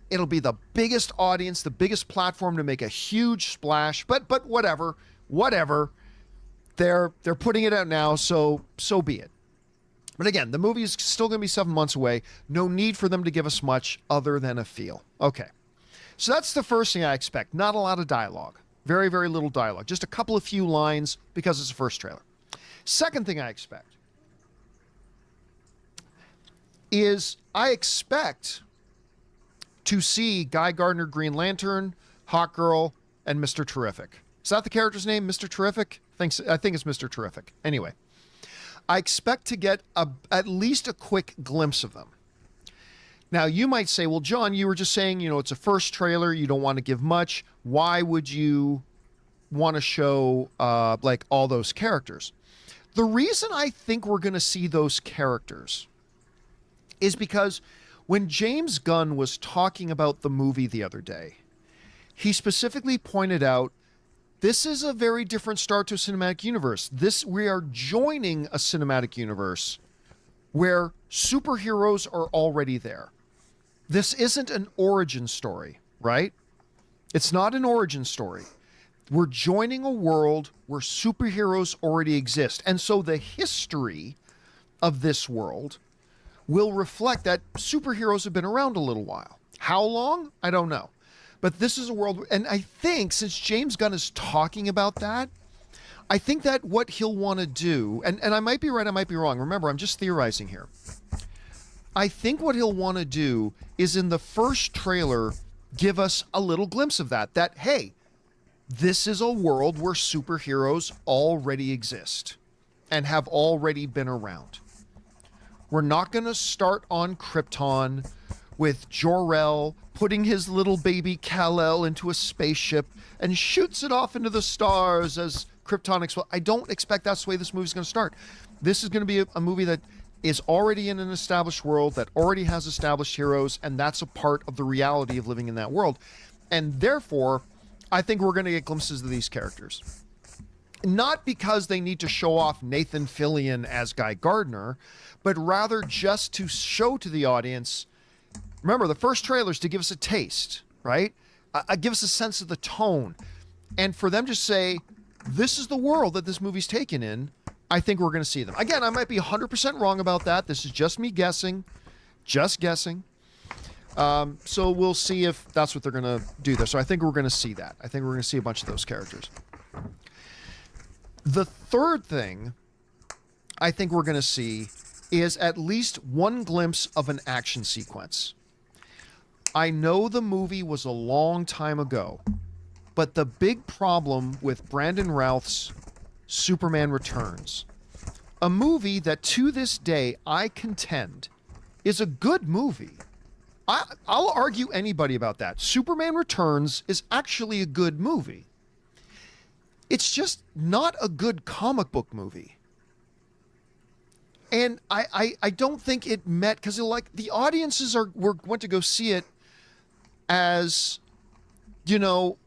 B: It'll be the biggest audience, the biggest platform to make a huge splash. But whatever. They're putting it out now, so be it. But again, the movie is still going to be 7 months away. No need for them to give us much other than a feel. Okay. So that's the first thing I expect. Not a lot of dialogue. Very, very little dialogue. Just a couple of few lines because it's a first trailer. Second thing I expect is I expect to see Guy Gardner, Green Lantern, Hawkgirl, and Mr. Terrific. Is that the character's name, Mr. Terrific? I think it's Mr. Terrific. Anyway, I expect to get at least a quick glimpse of them. Now, you might say, well, John, you were just saying, you know, it's a first trailer. You don't want to give much. Why would you want to show like all those characters. The reason I think we're going to see those characters is because when James Gunn was talking about the movie the other day, he specifically pointed out this is a very different start to a cinematic universe. We are joining a cinematic universe where superheroes are already there. This isn't an origin story, right? It's not an origin story. We're joining a world where superheroes already exist. And so the history of this world will reflect that superheroes have been around a little while. How long? I don't know. But this is a world, and I think since James Gunn is talking about that, I think that what he'll want to do, and I might be right, I might be wrong. Remember, I'm just theorizing here. I think what he'll want to do is in the first trailer, give us a little glimpse of that, hey, this is a world where superheroes already exist and have already been around. We're not going to start on Krypton with Jor-El putting his little baby Kal-El into a spaceship and shoots it off into the stars as Krypton explodes. I don't expect that's the way this movie's going to start. This is going to be a movie that is already in an established world, that already has established heroes, and that's a part of the reality of living in that world. And therefore, I think we're going to get glimpses of these characters. Not because they need to show off Nathan Fillion as Guy Gardner, but rather just to show to the audience. Remember, the first trailer is to give us a taste, right? Give us a sense of the tone. And for them to say, this is the world that this movie's taken in, I think we're going to see them. Again, I might be 100% wrong about that. This is just me guessing. Just guessing. So we'll see if that's what they're going to do there. So I think we're going to see that. I think we're going to see a bunch of those characters. The third thing I think we're going to see is at least one glimpse of an action sequence. I know the movie was a long time ago, but the big problem with Brandon Routh's Superman Returns, a movie that to this day I contend is a good movie. I'll argue anybody about that. Superman Returns is actually a good movie. It's just not a good comic book movie. And I don't think it met, because like the audiences went to go see it as, you know,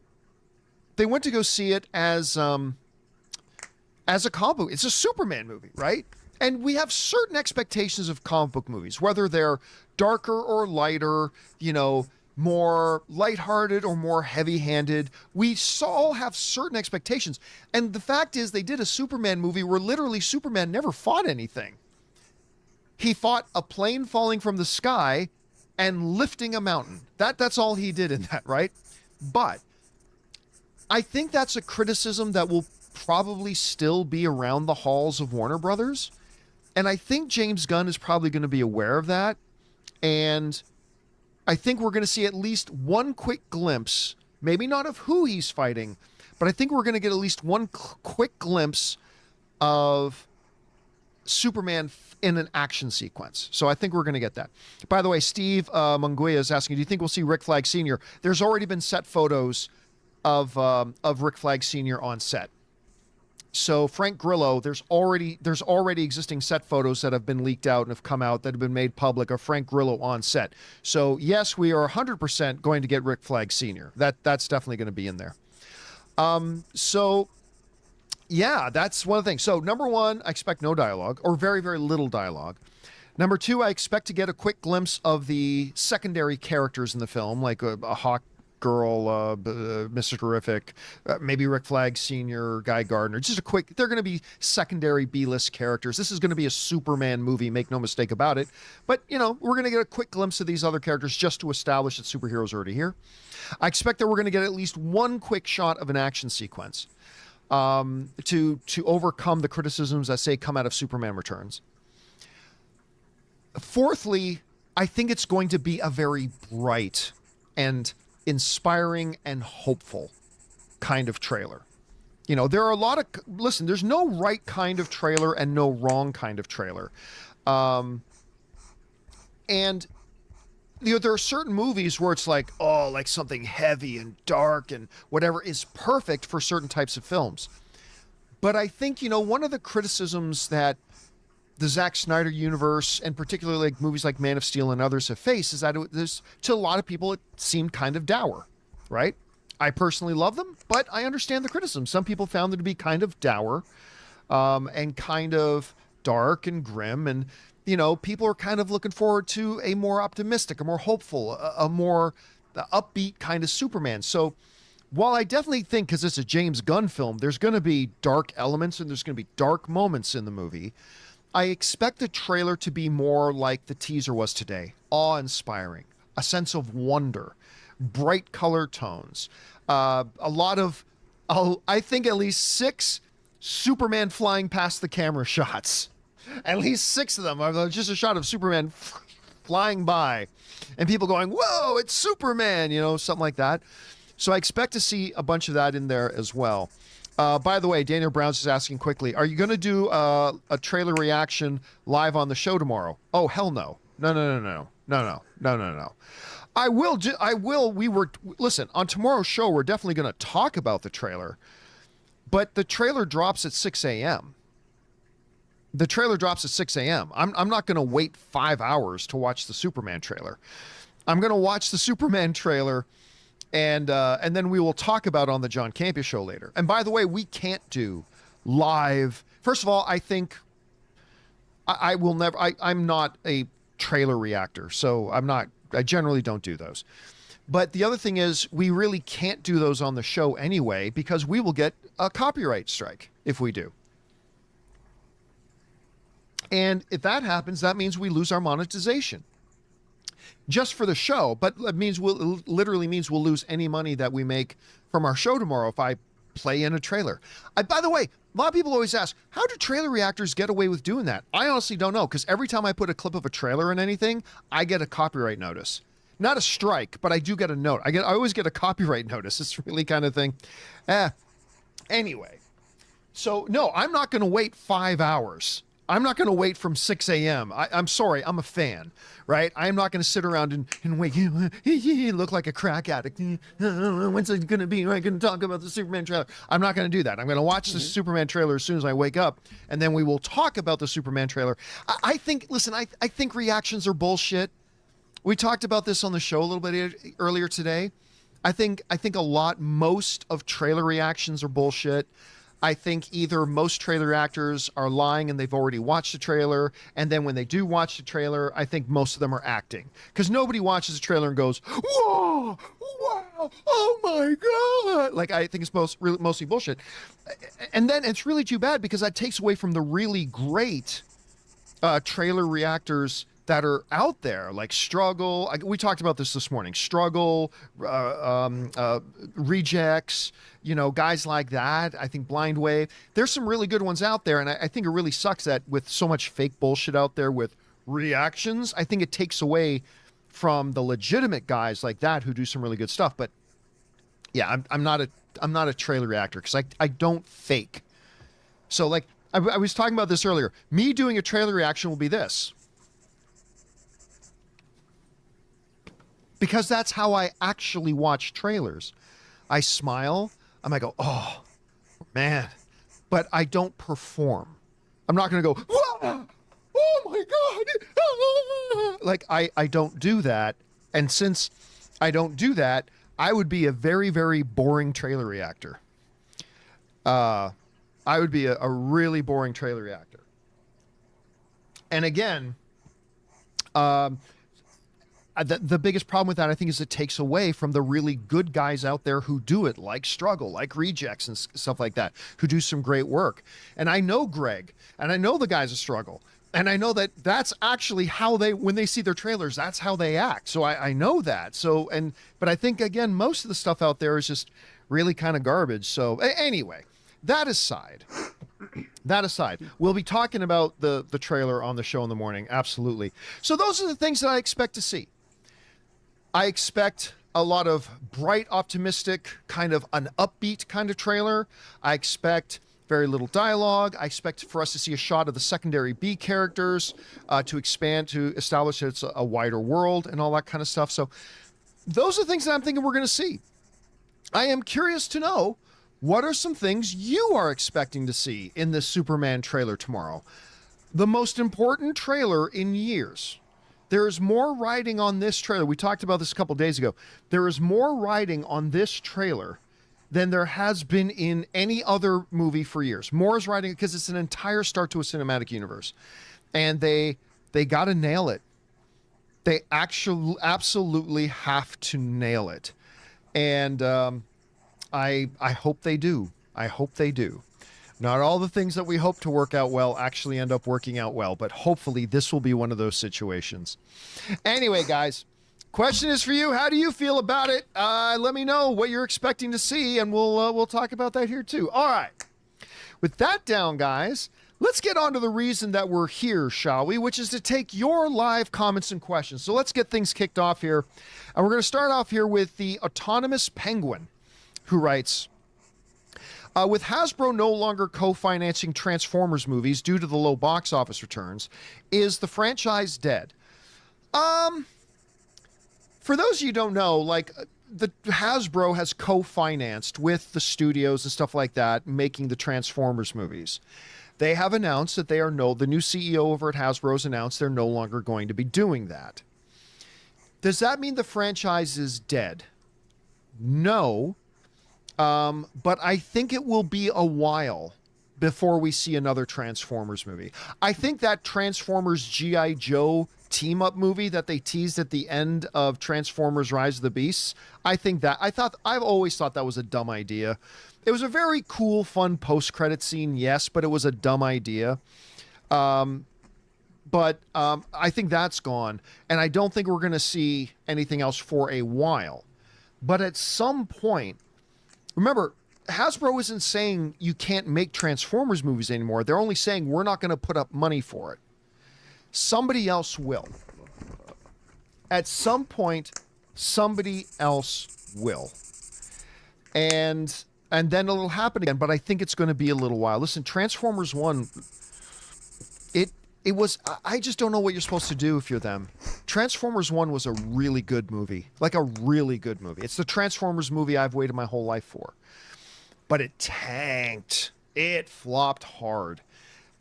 B: they went to go see it as a comic book. It's a Superman movie, right? And we have certain expectations of comic book movies, whether they're darker or lighter, you know, more lighthearted or more heavy-handed. We all have certain expectations. And the fact is, they did a Superman movie where literally Superman never fought anything. He fought a plane falling from the sky and lifting a mountain. That's all he did in that, right? But I think that's a criticism that will probably still be around the halls of Warner Brothers. And I think James Gunn is probably going to be aware of that. And I think we're going to see at least one quick glimpse, maybe not of who he's fighting, but I think we're going to get at least one quick glimpse of Superman in an action sequence. So I think we're going to get that. By the way, Steve Munguia is asking, do you think we'll see Rick Flag Sr.? There's already been set photos of Rick Flag Sr. on set. So Frank Grillo, there's already existing set photos that have been leaked out and have come out that have been made public of Frank Grillo on set. So yes, we are 100% going to get Rick Flag Sr. That's definitely going to be in there. So yeah, that's one of the things. So number one, I expect no dialogue, or very, very little dialogue. Number two, I expect to get a quick glimpse of the secondary characters in the film, like a Hawk Girl, Mr. Terrific, maybe Rick Flag Sr., Guy Gardner. Just a quick, they're going to be secondary B-list characters. This is going to be a Superman movie, make no mistake about it. But, you know, we're going to get a quick glimpse of these other characters just to establish that superheroes are already here. I expect that we're going to get at least one quick shot of an action sequence to overcome the criticisms that say come out of Superman Returns. Fourthly, I think it's going to be a very bright and inspiring and hopeful kind of trailer. You know, there are a lot of, listen, there's no right kind of trailer and no wrong kind of trailer. And there are certain movies where it's like, oh, like something heavy and dark and whatever is perfect for certain types of films. But I think, one of the criticisms that the Zack Snyder universe, and particularly like movies like Man of Steel and others have faced, is that to a lot of people, it seemed kind of dour, right? I personally love them, but I understand the criticism. Some people found them to be kind of dour and kind of dark and grim. And, people are kind of looking forward to a more optimistic, a more hopeful, a more upbeat kind of Superman. So while I definitely think, because it's a James Gunn film, there's going to be dark elements and there's going to be dark moments in the movie, I expect the trailer to be more like the teaser was today. Awe-inspiring, a sense of wonder, bright color tones, a lot of, I think at least 6 Superman flying past the camera shots. At least 6 of them are just a shot of Superman flying by and people going, whoa, it's Superman, something like that. So I expect to see a bunch of that in there as well. By the way, Daniel Brown's is asking quickly, are you going to do a trailer reaction live on the show tomorrow? Oh, hell no. No. I will. Listen, on tomorrow's show, we're definitely going to talk about the trailer, but the trailer drops at 6 a.m. The trailer drops at 6 a.m. I'm not going to wait 5 hours to watch the Superman trailer. I'm going to watch the Superman trailer and then we will talk about it on the John Campea show later. And by the way, we can't do live. First of all, I think I will never, I'm not a trailer reactor, so I generally don't do those. But the other thing is we really can't do those on the show anyway, because we will get a copyright strike if we do. And if that happens, that means we lose our monetization. Just for the show, but it literally means we'll lose any money that we make from our show tomorrow if I play in a trailer. By the way, a lot of people always ask, how do trailer reactors get away with doing that? I honestly don't know, because every time I put a clip of a trailer in anything, I get a copyright notice. Not a strike, but I do get a note. I always get a copyright notice. It's really kind of thing. Anyway, so no, I'm not going to wait 5 hours. I'm not going to wait from 6 a.m. I'm sorry, I'm a fan, right? I'm not going to sit around and wait, look like a crack addict. When's it going to be? I'm going to talk about the Superman trailer. I'm not going to do that. I'm going to watch the Superman trailer as soon as I wake up, and then we will talk about the Superman trailer. I think reactions are bullshit. We talked about this on the show a little bit earlier today. I think most of trailer reactions are bullshit. I think either most trailer actors are lying and they've already watched the trailer, and then when they do watch the trailer, I think most of them are acting. Because nobody watches a trailer and goes, whoa, wow, oh my God. Like, I think it's mostly bullshit. And then it's really too bad, because that takes away from the really great trailer reactors that are out there, like Struggle. We talked about this morning. Struggle, Rejects, guys like that. I think Blind Wave. There's some really good ones out there, and I think it really sucks that with so much fake bullshit out there with reactions, I think it takes away from the legitimate guys like that who do some really good stuff. But yeah, I'm not a trailer reactor, because I don't fake. So like I was talking about this earlier. Me doing a trailer reaction will be this. Because that's how I actually watch trailers. I smile. I might go, oh, man. But I don't perform. I'm not going to go, whoa, oh, my God. Like, I don't do that. And since I don't do that, I would be a very, very boring trailer reactor. I would be a really boring trailer reactor. And again, the biggest problem with that, I think, is it takes away from the really good guys out there who do it, like Struggle, like Rejects and stuff like that, who do some great work. And I know Greg, and I know the guys at Struggle, and I know that that's actually how when they see their trailers, that's how they act. So I know that. But I think, again, most of the stuff out there is just really kind of garbage. So anyway, that aside, we'll be talking about the trailer on the show in the morning. Absolutely. So those are the things that I expect to see. I expect a lot of bright, optimistic, kind of an upbeat kind of trailer. I expect very little dialogue. I expect for us to see a shot of the secondary B characters to expand, to establish that it's a wider world and all that kind of stuff. So those are things that I'm thinking we're going to see. I am curious to know, what are some things you are expecting to see in this Superman trailer tomorrow? The most important trailer in years. There is more writing on this trailer. We talked about this a couple days ago. There is more writing on this trailer than there has been in any other movie for years. More is writing because it's an entire start to a cinematic universe. And they got to nail it. They actually absolutely have to nail it. And I hope they do. I hope they do. Not all the things that we hope to work out well actually end up working out well, but hopefully this will be one of those situations. Anyway, guys, question is for you. How do you feel about it? Let me know what you're expecting to see, and we'll talk about that here too. All right. With that down, guys, let's get on to the reason that we're here, shall we? Which is to take your live comments and questions. So let's get things kicked off here. And we're going to start off here with the Autonomous Penguin, who writes, with Hasbro no longer co-financing Transformers movies due to the low box office returns, is the franchise dead? For those of you who don't know, like, the Hasbro has co-financed with the studios and stuff like that making the Transformers movies. They have announced that the new CEO over at Hasbro has announced they're no longer going to be doing that. Does that mean the franchise is dead? No. But I think it will be a while before we see another Transformers movie. I think that Transformers G.I. Joe team-up movie that they teased at the end of Transformers Rise of the Beasts, I've always thought that was a dumb idea. It was a very cool, fun post-credit scene, yes, but it was a dumb idea. But I think that's gone, and I don't think we're going to see anything else for a while. But at some point, remember, Hasbro isn't saying you can't make Transformers movies anymore. They're only saying we're not going to put up money for it. Somebody else will. At some point, somebody else will. And then it'll happen again, but I think it's going to be a little while. Listen, Transformers 1, it was, I just don't know what you're supposed to do if you're them. Transformers 1 was a really good movie. Like a really good movie. It's the Transformers movie I've waited my whole life for. But it tanked. It flopped hard.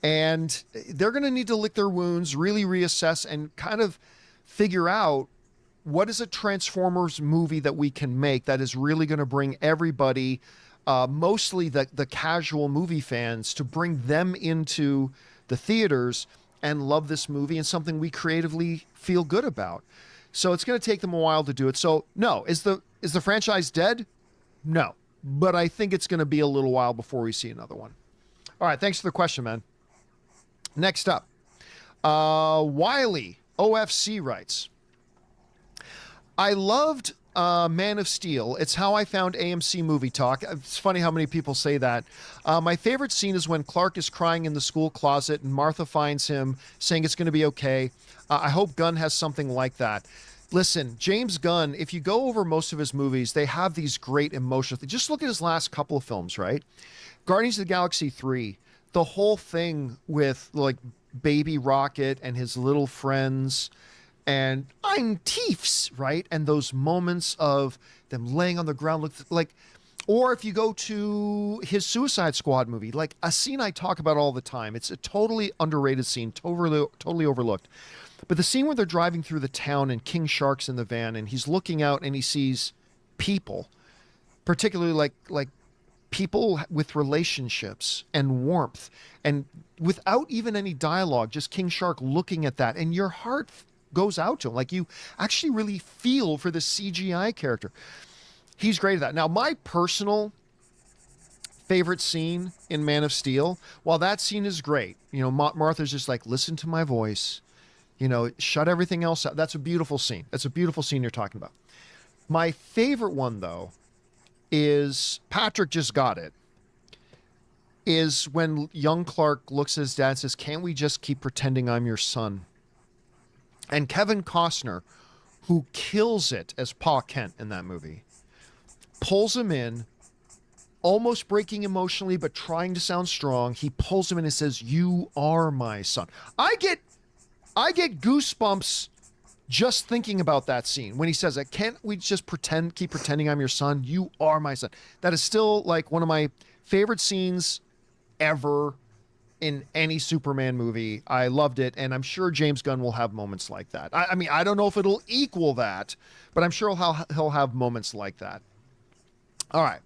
B: And they're going to need to lick their wounds, really reassess, and kind of figure out what is a Transformers movie that we can make that is really going to bring everybody, mostly the casual movie fans, to bring them into the theaters and love this movie and something we creatively feel good about. So it's going to take them a while to do it. So no, is the franchise dead? No, but I think it's going to be a little while before we see another one. All right, thanks for the question, man. Next up, Wiley OFC writes, I loved Man of Steel. It's how I found AMC Movie Talk. It's funny how many people say that. My favorite scene is when Clark is crying in the school closet and Martha finds him saying it's going to be okay. I hope Gunn has something like that. Listen, James Gunn, if you go over most of his movies, they have these great emotional things. Just look at his last couple of films, right? Guardians of the Galaxy 3, the whole thing with like Baby Rocket and his little friends and I'm Teefs, right? And those moments of them laying on the ground, look like, or if you go to his Suicide Squad movie, like a scene I talk about all the time. It's a totally underrated scene, totally overlooked. But the scene where they're driving through the town and King Shark's in the van and he's looking out and he sees people, particularly like people with relationships and warmth, and without even any dialogue, just King Shark looking at that, and your heart goes out to him. Like you actually really feel for the CGI character. He's great at that. Now, my personal favorite scene in Man of Steel, while that scene is great, you know, Martha's just like, listen to my voice, you know, shut everything else out. That's a beautiful scene. That's a beautiful scene you're talking about. My favorite one, though, is Patrick just got it, is when young Clark looks at his dad and says, can't we just keep pretending I'm your son? And Kevin Costner, who kills it as Pa Kent in that movie, pulls him in almost breaking emotionally, but trying to sound strong. He pulls him in and says, "You are my son." I get goosebumps just thinking about that scene when he says that. Can't we just keep pretending I'm your son? You are my son. That is still like one of my favorite scenes ever in any Superman movie. I loved it, and I'm sure James Gunn will have moments like that. I mean, I don't know if it'll equal that, but I'm sure he'll have moments like that. All right.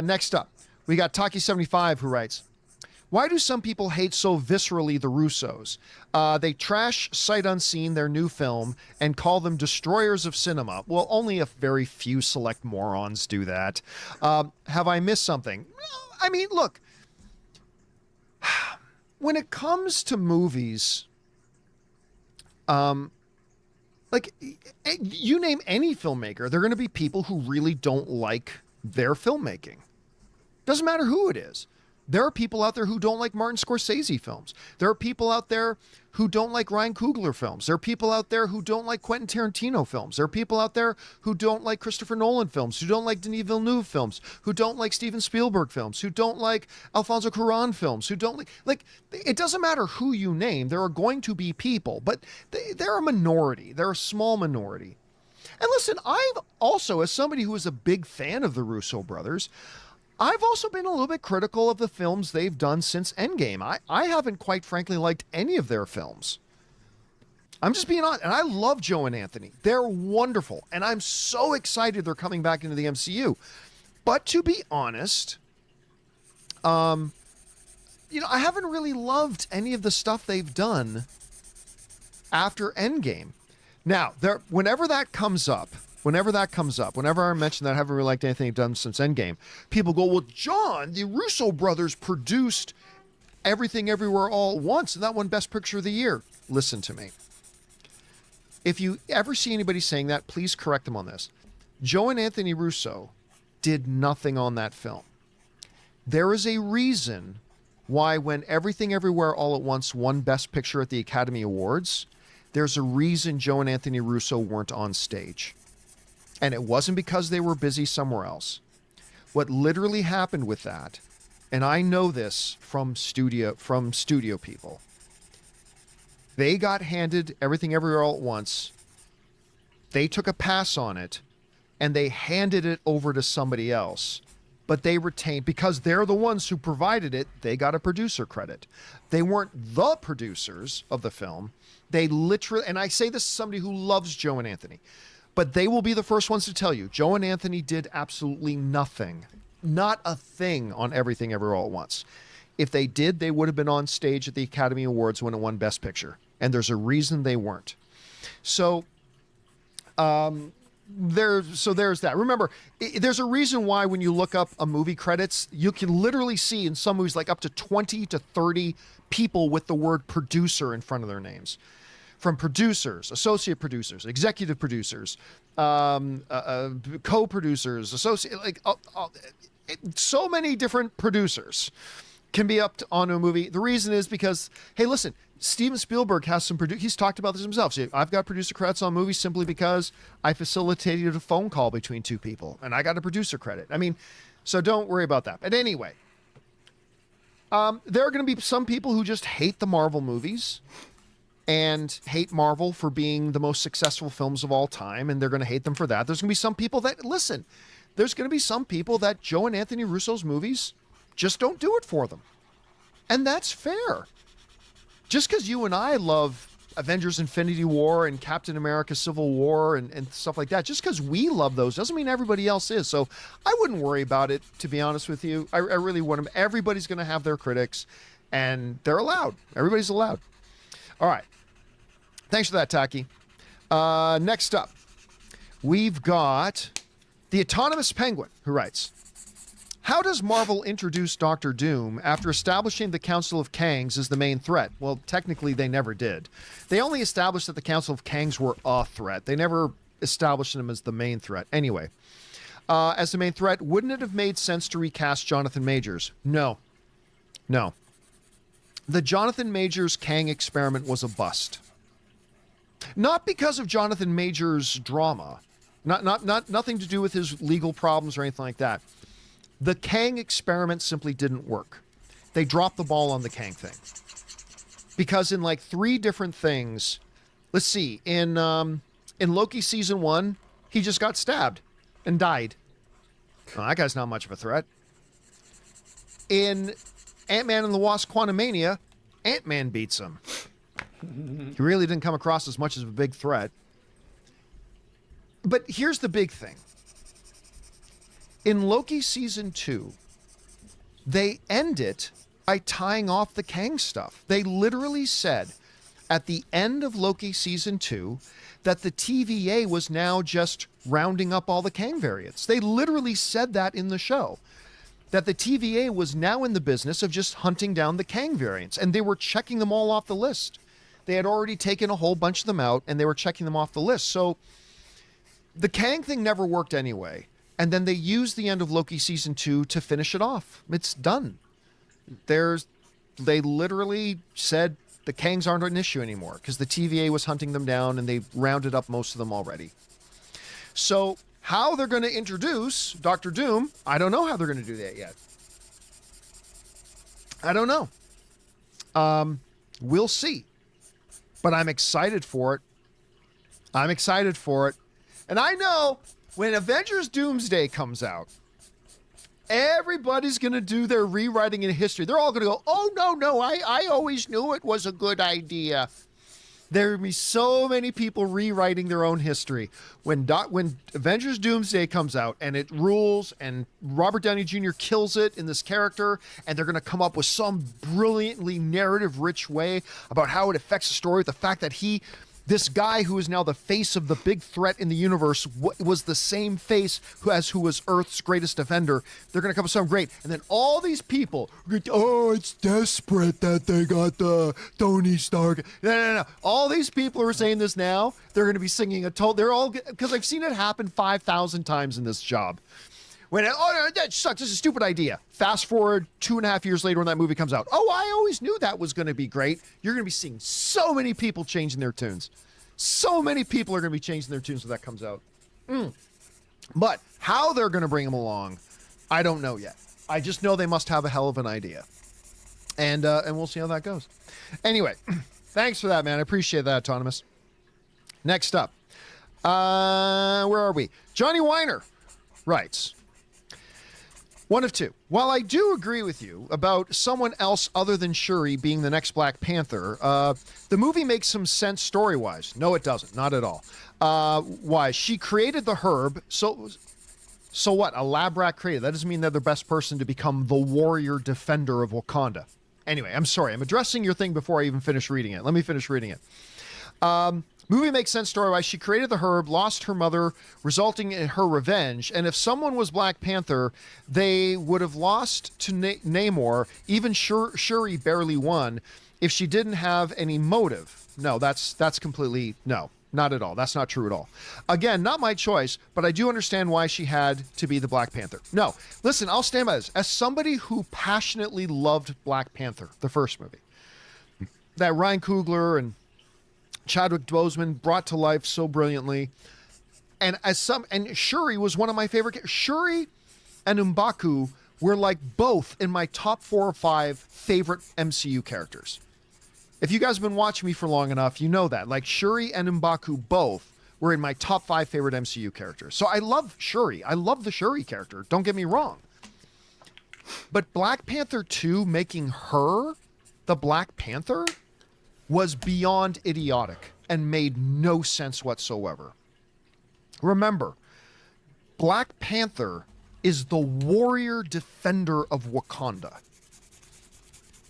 B: Next up, we got Taki75 who writes, "Why do some people hate so viscerally the Russos? They trash sight unseen their new film and call them destroyers of cinema. Well, only a very few select morons do that. Have I missed something? I mean, look, when it comes to movies, like you name any filmmaker, there are going to be people who really don't like their filmmaking. Doesn't matter who it is. There are people out there who don't like Martin Scorsese films. There are people out there who don't like Ryan Coogler films. There are people out there who don't like Quentin Tarantino films. There are people out there who don't like Christopher Nolan films, who don't like Denis Villeneuve films, who don't like Steven Spielberg films, who don't like Alfonso Cuarón films, who don't like it doesn't matter who you name. There are going to be people, but they're a minority. They're a small minority. And listen, I've also, as somebody who is a big fan of the Russo brothers, I've also been a little bit critical of the films they've done since Endgame. I haven't quite frankly liked any of their films. I'm just being honest. And I love Joe and Anthony. They're wonderful. And I'm so excited they're coming back into the MCU. But to be honest, I haven't really loved any of the stuff they've done after Endgame. Now, whenever that comes up, whenever I mention that I haven't really liked anything done since Endgame, people go, "Well, John, the Russo brothers produced Everything Everywhere All at Once, and that won Best Picture of the Year." Listen to me. If you ever see anybody saying that, please correct them on this. Joe and Anthony Russo did nothing on that film. There is a reason why when Everything Everywhere All at Once won Best Picture at the Academy Awards, there's a reason Joe and Anthony Russo weren't on stage. And it wasn't because they were busy somewhere else. What literally happened with that, and I know this from studio people, they got handed Everything Everywhere All at Once. They took a pass on it, and they handed it over to somebody else. But they retained, because they're the ones who provided it, they got a producer credit. They weren't the producers of the film. They literally, and I say this as somebody who loves Joe and Anthony, but they will be the first ones to tell you, Joe and Anthony did absolutely nothing. Not a thing on Everything Everywhere All at Once. If they did, they would have been on stage at the Academy Awards when it won Best Picture. And there's a reason they weren't. So, there's that. Remember, there's a reason why when you look up a movie credits, you can literally see in some movies like up to 20 to 30 people with the word producer in front of their names. From producers, associate producers, executive producers, co-producers, so many different producers can be on a movie. The reason is because, hey, listen, Steven Spielberg has some he's talked about this himself. See, I've got producer credits on movies simply because I facilitated a phone call between two people, and I got a producer credit. I mean, so don't worry about that. But anyway, there are going to be some people who just hate the Marvel movies and hate Marvel for being the most successful films of all time, and they're going to hate them for that. There's going to be some people that, listen, there's going to be some people that Joe and Anthony Russo's movies just don't do it for them. And that's fair. Just because you and I love Avengers Infinity War and Captain America Civil War and stuff like that, just because we love those doesn't mean everybody else is. So I wouldn't worry about it, to be honest with you. I really wouldn't. Everybody's going to have their critics, and they're allowed. Everybody's allowed. All right. Thanks for that, Taki. Next up, we've got the Autonomous Penguin, who writes, "How does Marvel introduce Doctor Doom after establishing the Council of Kangs as the main threat?" Well, technically, they never did. They only established that the Council of Kangs were a threat. They never established them as the main threat. Anyway, as the main threat, wouldn't it have made sense to recast Jonathan Majors? No. The Jonathan Majors Kang experiment was a bust. Not because of Jonathan Majors' drama. Nothing to do with his legal problems or anything like that. The Kang experiment simply didn't work. They dropped the ball on the Kang thing. Because in like 3 different things, let's see, in Loki season 1, he just got stabbed and died. Well, that guy's not much of a threat. In Ant-Man and the Wasp: Quantumania, Ant-Man beats him. He really didn't come across as much as a big threat. But here's the big thing. In Loki season 2, they end it by tying off the Kang stuff. They literally said at the end of Loki season 2 that the TVA was now just rounding up all the Kang variants. They literally said that in the show, that the TVA was now in the business of just hunting down the Kang variants, and they were checking them all off the list. They had already taken a whole bunch of them out, and they were checking them off the list. So the Kang thing never worked anyway, and then they used the end of Loki season 2 to finish it off. It's done. They literally said the Kangs aren't an issue anymore because the TVA was hunting them down, and they rounded up most of them already. So how they're going to introduce Doctor Doom, I don't know how they're going to do that yet. I don't know. We'll see. But I'm excited for it. I'm excited for it. And I know when Avengers Doomsday comes out, everybody's going to do their rewriting in history. They're all going to go, oh, no, I always knew it was a good idea. There will be so many people rewriting their own history. When Avengers Doomsday comes out and it rules and Robert Downey Jr. kills it in this character, and they're going to come up with some brilliantly narrative-rich way about how it affects the story, the fact that this guy who is now the face of the big threat in the universe was the same face who was Earth's greatest defender. They're going to come up with something great. And then all these people, oh, it's desperate that they got the Tony Stark. No. All these people who are saying this now, they're going to be singing they're all, because I've seen it happen 5,000 times in this job. Oh, no, that sucks. This is a stupid idea. Fast forward 2.5 years later when that movie comes out. Oh, I always knew that was going to be great. You're going to be seeing so many people changing their tunes. So many people are going to be changing their tunes when that comes out. But how they're going to bring them along, I don't know yet. I just know they must have a hell of an idea. And we'll see how that goes. Anyway, thanks for that, man. I appreciate that, Autonomous. Next up. Where are we? Johnny Weiner writes, one of two. While I do agree with you about someone else other than Shuri being the next Black Panther, the movie makes some sense story-wise. No, it doesn't. Not at all. Why? She created the herb, so what? A lab rat created. That doesn't mean they're the best person to become the warrior defender of Wakanda. Anyway, I'm sorry. I'm addressing your thing before I even finish reading it. Let me finish reading it. Movie makes sense story-wise. She created the herb, lost her mother, resulting in her revenge. And if someone was Black Panther, they would have lost to Namor. Even Shuri barely won if she didn't have any motive. No, that's completely, no, not at all. That's not true at all. Again, not my choice, but I do understand why she had to be the Black Panther. No, listen, I'll stand by this. As somebody who passionately loved Black Panther, the first movie, that Ryan Coogler and Chadwick Boseman brought to life so brilliantly, and Shuri was one of my favorite. Shuri and M'Baku were like both in my top 4 or 5 favorite MCU characters. If you guys have been watching me for long enough, you know that. Like Shuri and M'Baku both were in my top 5 favorite MCU characters. So I love Shuri. I love the Shuri character. Don't get me wrong. But Black Panther 2 making her the Black Panther was beyond idiotic and made no sense whatsoever. Remember, Black Panther is the warrior defender of Wakanda.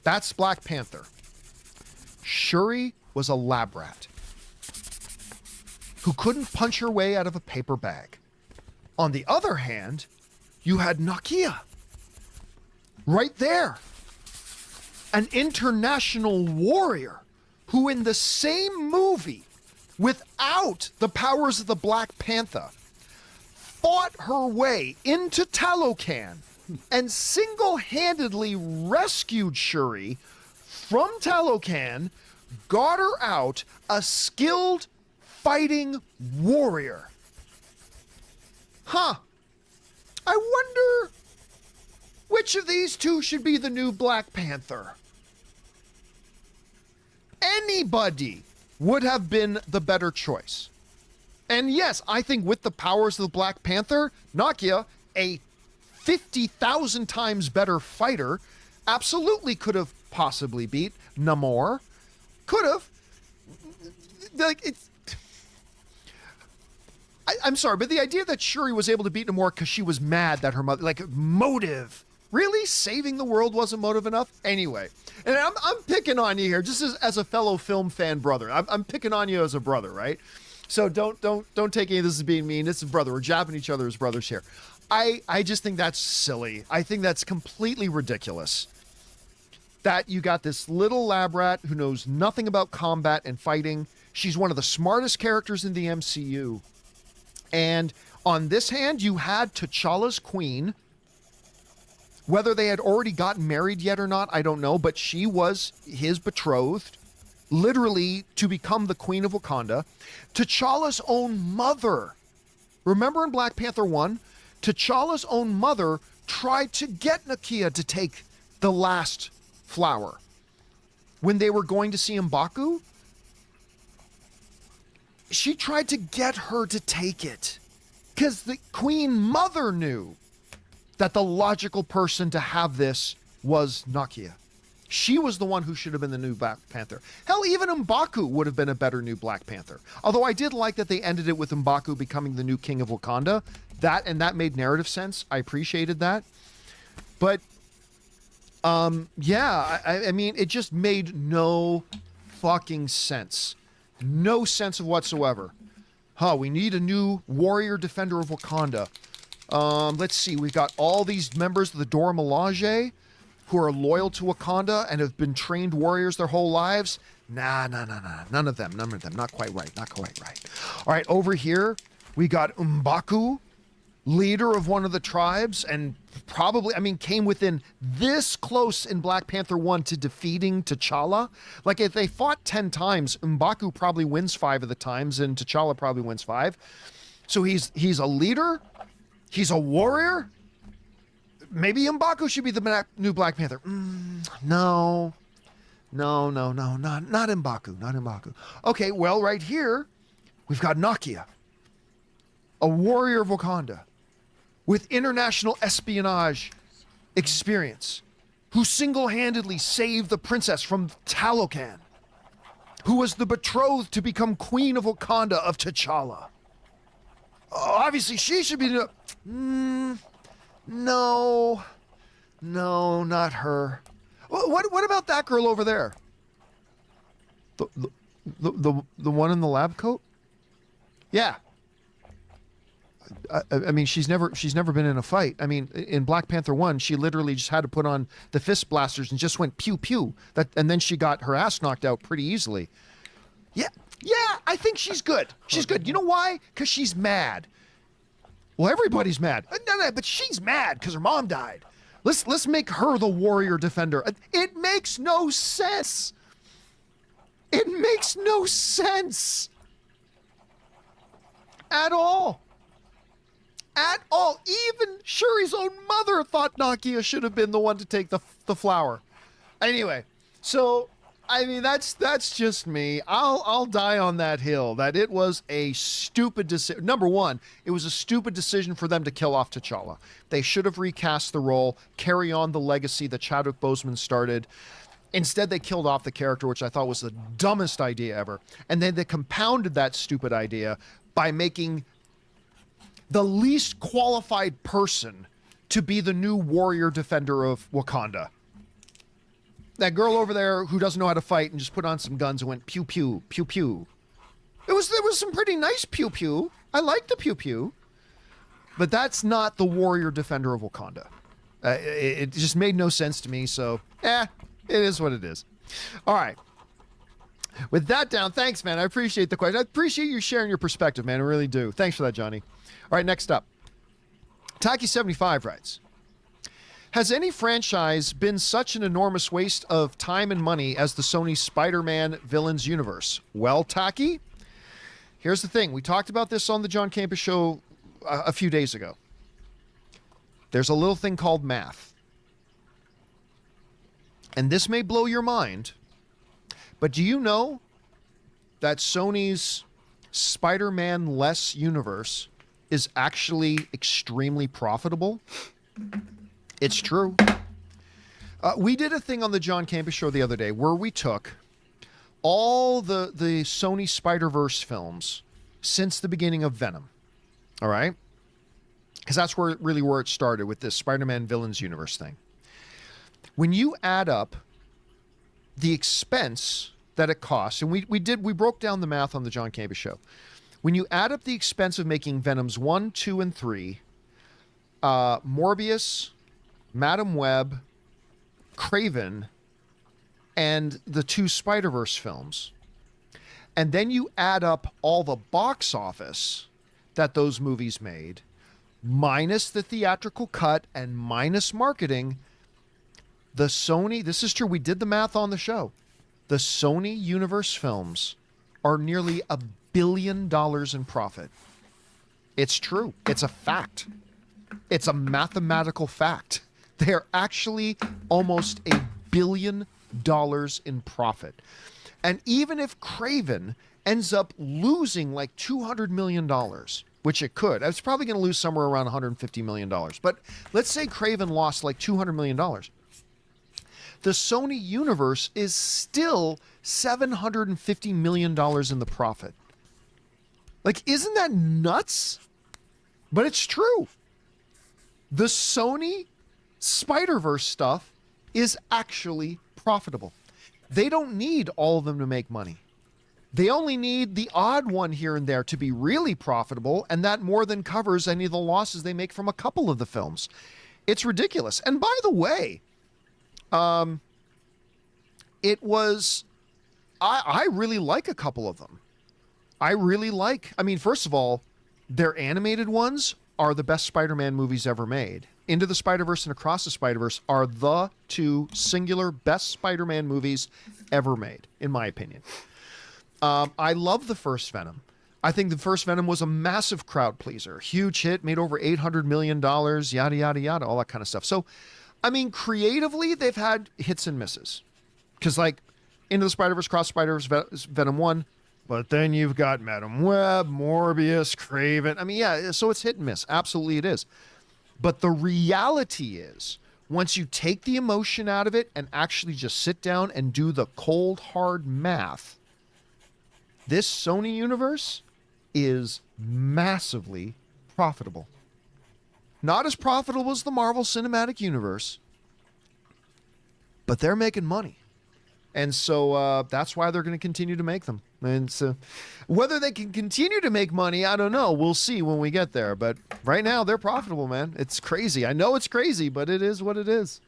B: That's Black Panther. Shuri was a lab rat who couldn't punch her way out of a paper bag. On the other hand, you had Nakia. Right there. An international warrior who in the same movie, without the powers of the Black Panther, fought her way into Talocan and single-handedly rescued Shuri from Talocan, got her out a skilled fighting warrior. I wonder Which of these two should be the new Black Panther? Anybody would have been the better choice. And yes, I think with the powers of the Black Panther, Nakia, a 50,000 times better fighter, absolutely could have possibly beat Namor. Could have. Like, it's... I'm sorry, but the idea that Shuri was able to beat Namor because she was mad that her mother... Like, motive. Really? Saving the world wasn't motive enough? Anyway. And I'm picking on you here, just as a fellow film fan brother. I'm picking on you as a brother, right? So don't take any of this as being mean. This is brother. We're jabbing each other as brothers here. I just think that's silly. I think that's completely ridiculous. That you got this little lab rat who knows nothing about combat and fighting. She's one of the smartest characters in the MCU. And on this hand, you had T'Challa's queen. Whether they had already gotten married yet or not, I don't know. But she was his betrothed, literally to become the queen of Wakanda. T'Challa's own mother. Remember in Black Panther 1? T'Challa's own mother tried to get Nakia to take the last flower. When they were going to see M'Baku, she tried to get her to take it. Because the Queen Mother knew that the logical person to have this was Nakia. She was the one who should have been the new Black Panther. Hell, even M'Baku would have been a better new Black Panther. Although I did like that they ended it with M'Baku becoming the new king of Wakanda. That made narrative sense. I appreciated that. But, yeah, I mean, it just made no fucking sense. No sense of whatsoever. We need a new warrior defender of Wakanda. Let's see, we've got all these members of the Dora Milaje who are loyal to Wakanda and have been trained warriors their whole lives. Nah. None of them. Not quite right. All right, over here, we got M'Baku, leader of one of the tribes, and probably, came within this close in Black Panther 1 to defeating T'Challa. Like, if they fought 10 times, M'Baku probably wins 5 of the times, and T'Challa probably wins 5. So he's a leader. He's a warrior. Maybe M'Baku should be the new Black Panther. No, not M'Baku. Okay, well, right here, we've got Nakia, a warrior of Wakanda, with international espionage experience, who single-handedly saved the princess from Talocan, who was the betrothed to become queen of Wakanda of T'Challa. Obviously, she should be the... No, not her. What about that girl over there? The one in the lab coat? Yeah. I mean, she's never been in a fight. I mean, in Black Panther 1, she literally just had to put on the fist blasters and just went pew pew. And then she got her ass knocked out pretty easily. Yeah, I think she's good. She's good. You know why? Because she's mad. Well, everybody's mad. No, but she's mad because her mom died. Let's make her the warrior defender. It makes no sense. It makes no sense. At all. At all. Even Shuri's own mother thought Nakia should have been the one to take the flower. Anyway, so... I mean, that's just me. I'll die on that hill that it was a stupid decision. Number one, it was a stupid decision for them to kill off T'Challa. They should have recast the role, carry on the legacy that Chadwick Boseman started. Instead, they killed off the character, which I thought was the dumbest idea ever. And then they compounded that stupid idea by making the least qualified person to be the new warrior defender of Wakanda. That girl over there who doesn't know how to fight and just put on some guns and went pew pew pew pew. There was some pretty nice pew pew. I like the pew pew, but that's not the warrior defender of Wakanda. It just made no sense to me. So, it is what it is. All right. With that down, thanks, man. I appreciate the question. I appreciate you sharing your perspective, man. I really do. Thanks for that, Johnny. All right, next up, Taki75 writes. Has any franchise been such an enormous waste of time and money as the Sony Spider-Man villains universe? Well, Taki, here's the thing. We talked about this on the John Campus show a few days ago. There's a little thing called math. and this may blow your mind, but do you know that Sony's Spider-Man-less universe is actually extremely profitable? It's true. We did a thing on the John Campus Show the other day where we took all the Sony Spider-Verse films since the beginning of Venom. All right? Because that's where it started with this Spider-Man Villains Universe thing. When you add up the expense that it costs, and we broke down the math on the John Campus Show. When you add up the expense of making Venoms 1, 2, and 3, Morbius, Madam Web, Kraven, and the 2 Spider-Verse films, and then you add up all the box office that those movies made, minus the theatrical cut and minus marketing, the Sony, this is true, we did the math on the show, the Sony Universe films are nearly $1 billion in profit. It's true. It's a fact. It's a mathematical fact. They're actually almost $1 billion in profit. And even if Kraven ends up losing like $200 million, which it could, it's probably going to lose somewhere around $150 million. But let's say Kraven lost like $200 million. The Sony universe is still $750 million in the profit. Like, isn't that nuts? But it's true. The Sony Spider-Verse stuff is actually profitable. They don't need all of them to make money. They only need the odd one here and there to be really profitable, and that more than covers any of the losses they make from a couple of the films. It's ridiculous. And by the way, it was, I really like a couple of them. I mean, first of all, their animated ones are the best Spider-Man movies ever made. Into the Spider-Verse and Across the Spider-Verse are the 2 singular best Spider-Man movies ever made, in my opinion. I love the first Venom. I think the first Venom was a massive crowd pleaser. Huge hit, made over $800 million, yada, yada, yada, all that kind of stuff. So, I mean, creatively, they've had hits and misses. Because, like, Into the Spider-Verse, Across the Spider-Verse, Venom 1, but then you've got Madam Web, Morbius, Kraven. I mean, yeah, so it's hit and miss. Absolutely it is. But the reality is, once you take the emotion out of it and actually just sit down and do the cold, hard math, this Sony universe is massively profitable. Not as profitable as the Marvel Cinematic Universe, but they're making money. And so that's why they're going to continue to make them. And so whether they can continue to make money, I don't know. We'll see when we get there. But right now, they're profitable, man. It's crazy. I know it's crazy, but it is what it is.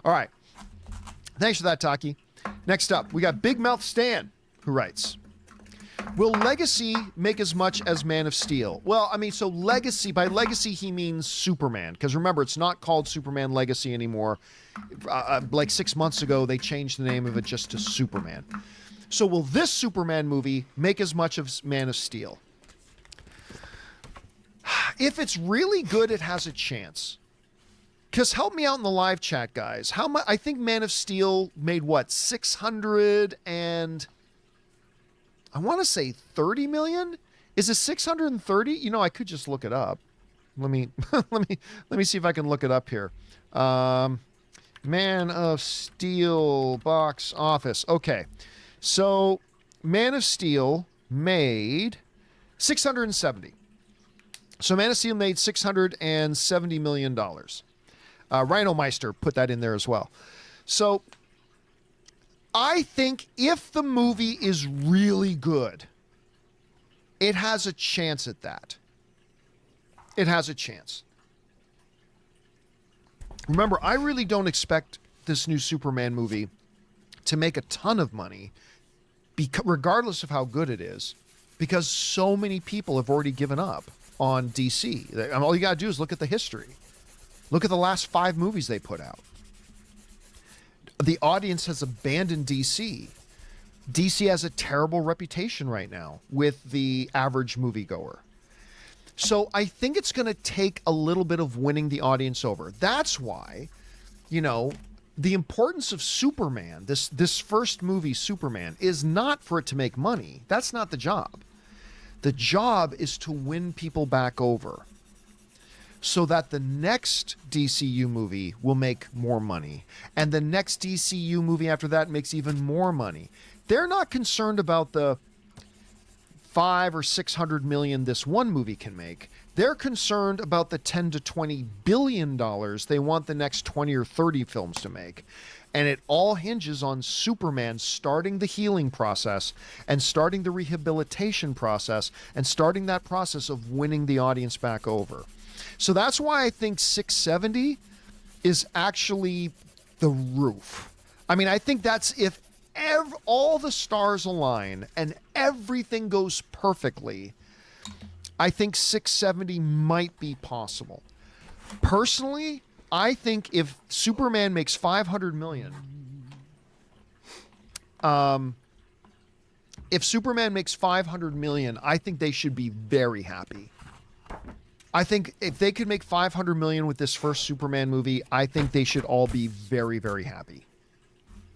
B: All right. Thanks for that, Taki. Next up, we got Big Mouth Stan, who writes, will Legacy make as much as Man of Steel? Well, I mean, so Legacy, by Legacy, he means Superman. Because remember, it's not called Superman Legacy anymore. Like 6 months ago, they changed the name of it just to Superman. So will this Superman movie make as much as Man of Steel? If it's really good, it has a chance. Because help me out in the live chat, guys. How much? I think Man of Steel made what, 600 and I want to say 30 million. Is it 630? You know, I could just look it up. Let me let me see if I can look it up here. Man of Steel box office. Okay. So Man of Steel made 670. So Man of Steel made $670 million. Rhino Meister put that in there as well. So I think if the movie is really good, it has a chance at that. It has a chance. Remember, I really don't expect this new Superman movie to make a ton of money, regardless of how good it is, because so many people have already given up on DC. All you got to do is look at the history. Look at the last 5 movies they put out. The audience has abandoned DC. DC has a terrible reputation right now with the average moviegoer. So I think it's going to take a little bit of winning the audience over. That's why, you know, the importance of Superman, this first movie, Superman, is not for it to make money. That's not the job. The job is to win people back over so that the next DCU movie will make more money. And the next DCU movie after that makes even more money. They're not concerned about the 500 or 600 million this one movie can make. They're concerned about the 10 to 20 billion dollars they want the next 20 or 30 films to make. And it all hinges on Superman starting the healing process and starting the rehabilitation process and starting that process of winning the audience back over. So that's why I think 670 is actually the roof. I mean, I think that's if all the stars align and everything goes perfectly, I think 670 might be possible. Personally, I think if Superman makes 500 million, if Superman makes 500 million, I think they should be very happy. I think if they could make 500 million with this first Superman movie, I think they should all be very, very happy.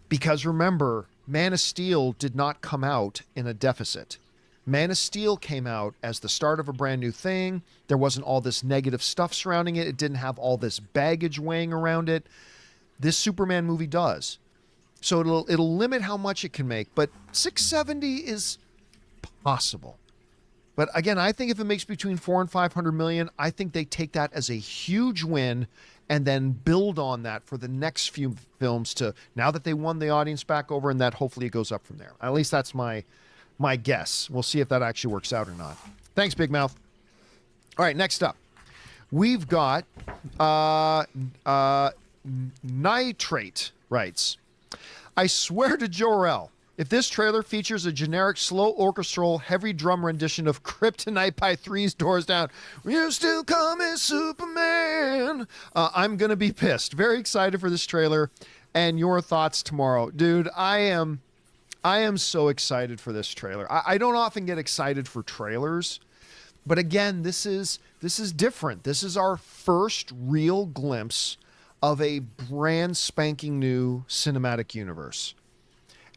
B: Because remember, Man of Steel did not come out in a deficit. Man of Steel came out as the start of a brand new thing. There wasn't all this negative stuff surrounding it. It didn't have all this baggage weighing around it. This Superman movie does. So it'll limit how much it can make, but 670 is possible. But again, I think if it makes between 400 and 500 million, I think they take that as a huge win and then build on that for the next few films to, now that they won the audience back over, and that hopefully it goes up from there. At least that's my guess. We'll see if that actually works out or not. Thanks, Big Mouth. All right, next up, we've got Nitrate writes, I swear to Jor-El, if this trailer features a generic slow orchestral heavy drum rendition of Kryptonite by Three's Doors Down, you still call me Superman, I'm going to be pissed. Very excited for this trailer and your thoughts tomorrow. Dude, I am so excited for this trailer. I don't often get excited for trailers, but again, this is different. This is our first real glimpse of a brand spanking new cinematic universe.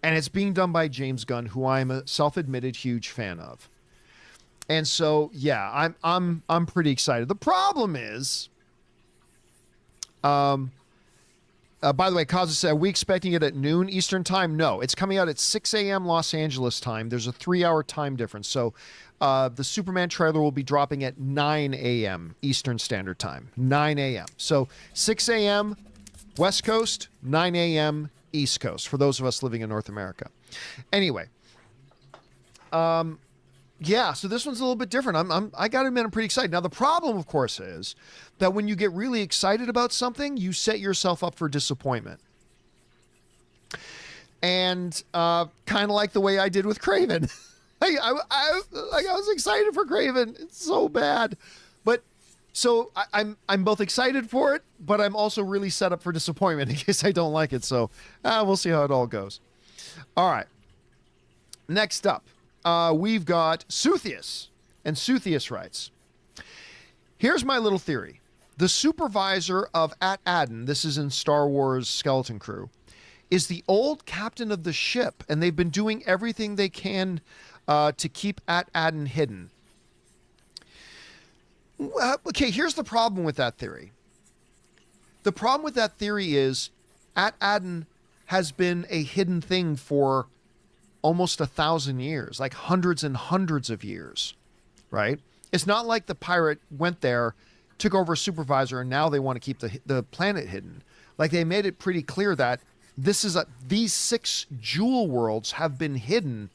B: And it's being done by James Gunn, who I'm a self-admitted huge fan of. And so, yeah, I'm pretty excited. The problem is, by the way, Kaza said, are we expecting it at noon Eastern time? No, it's coming out at 6 a.m. Los Angeles time. There's a 3-hour time difference. So the Superman trailer will be dropping at 9 a.m. Eastern Standard Time. 9 a.m. So 6 a.m. West Coast, 9 a.m. East Coast, for those of us living in North America. Anyway, yeah, so this one's a little bit different. I gotta admit, I'm pretty excited. Now, the problem, of course, is that when you get really excited about something, you set yourself up for disappointment. And kind of like the way I did with Kraven. I was excited for Kraven. It's so bad. But so I'm both excited for it, but I'm also really set up for disappointment in case I don't like it. So we'll see how it all goes. All right. Next up, we've got Suthius. And Suthius writes, here's my little theory. The supervisor of At-Adden, this is in Star Wars Skeleton Crew, is the old captain of the ship, and they've been doing everything they can to keep At-Adden hidden. Okay, here's the problem with that theory. The problem with that theory is At-Adden has been a hidden thing for almost 1,000 years, like hundreds and hundreds of years, right? It's not like the pirate went there, took over a supervisor, and now they want to keep the planet hidden. Like, they made it pretty clear that these 6 jewel worlds have been hidden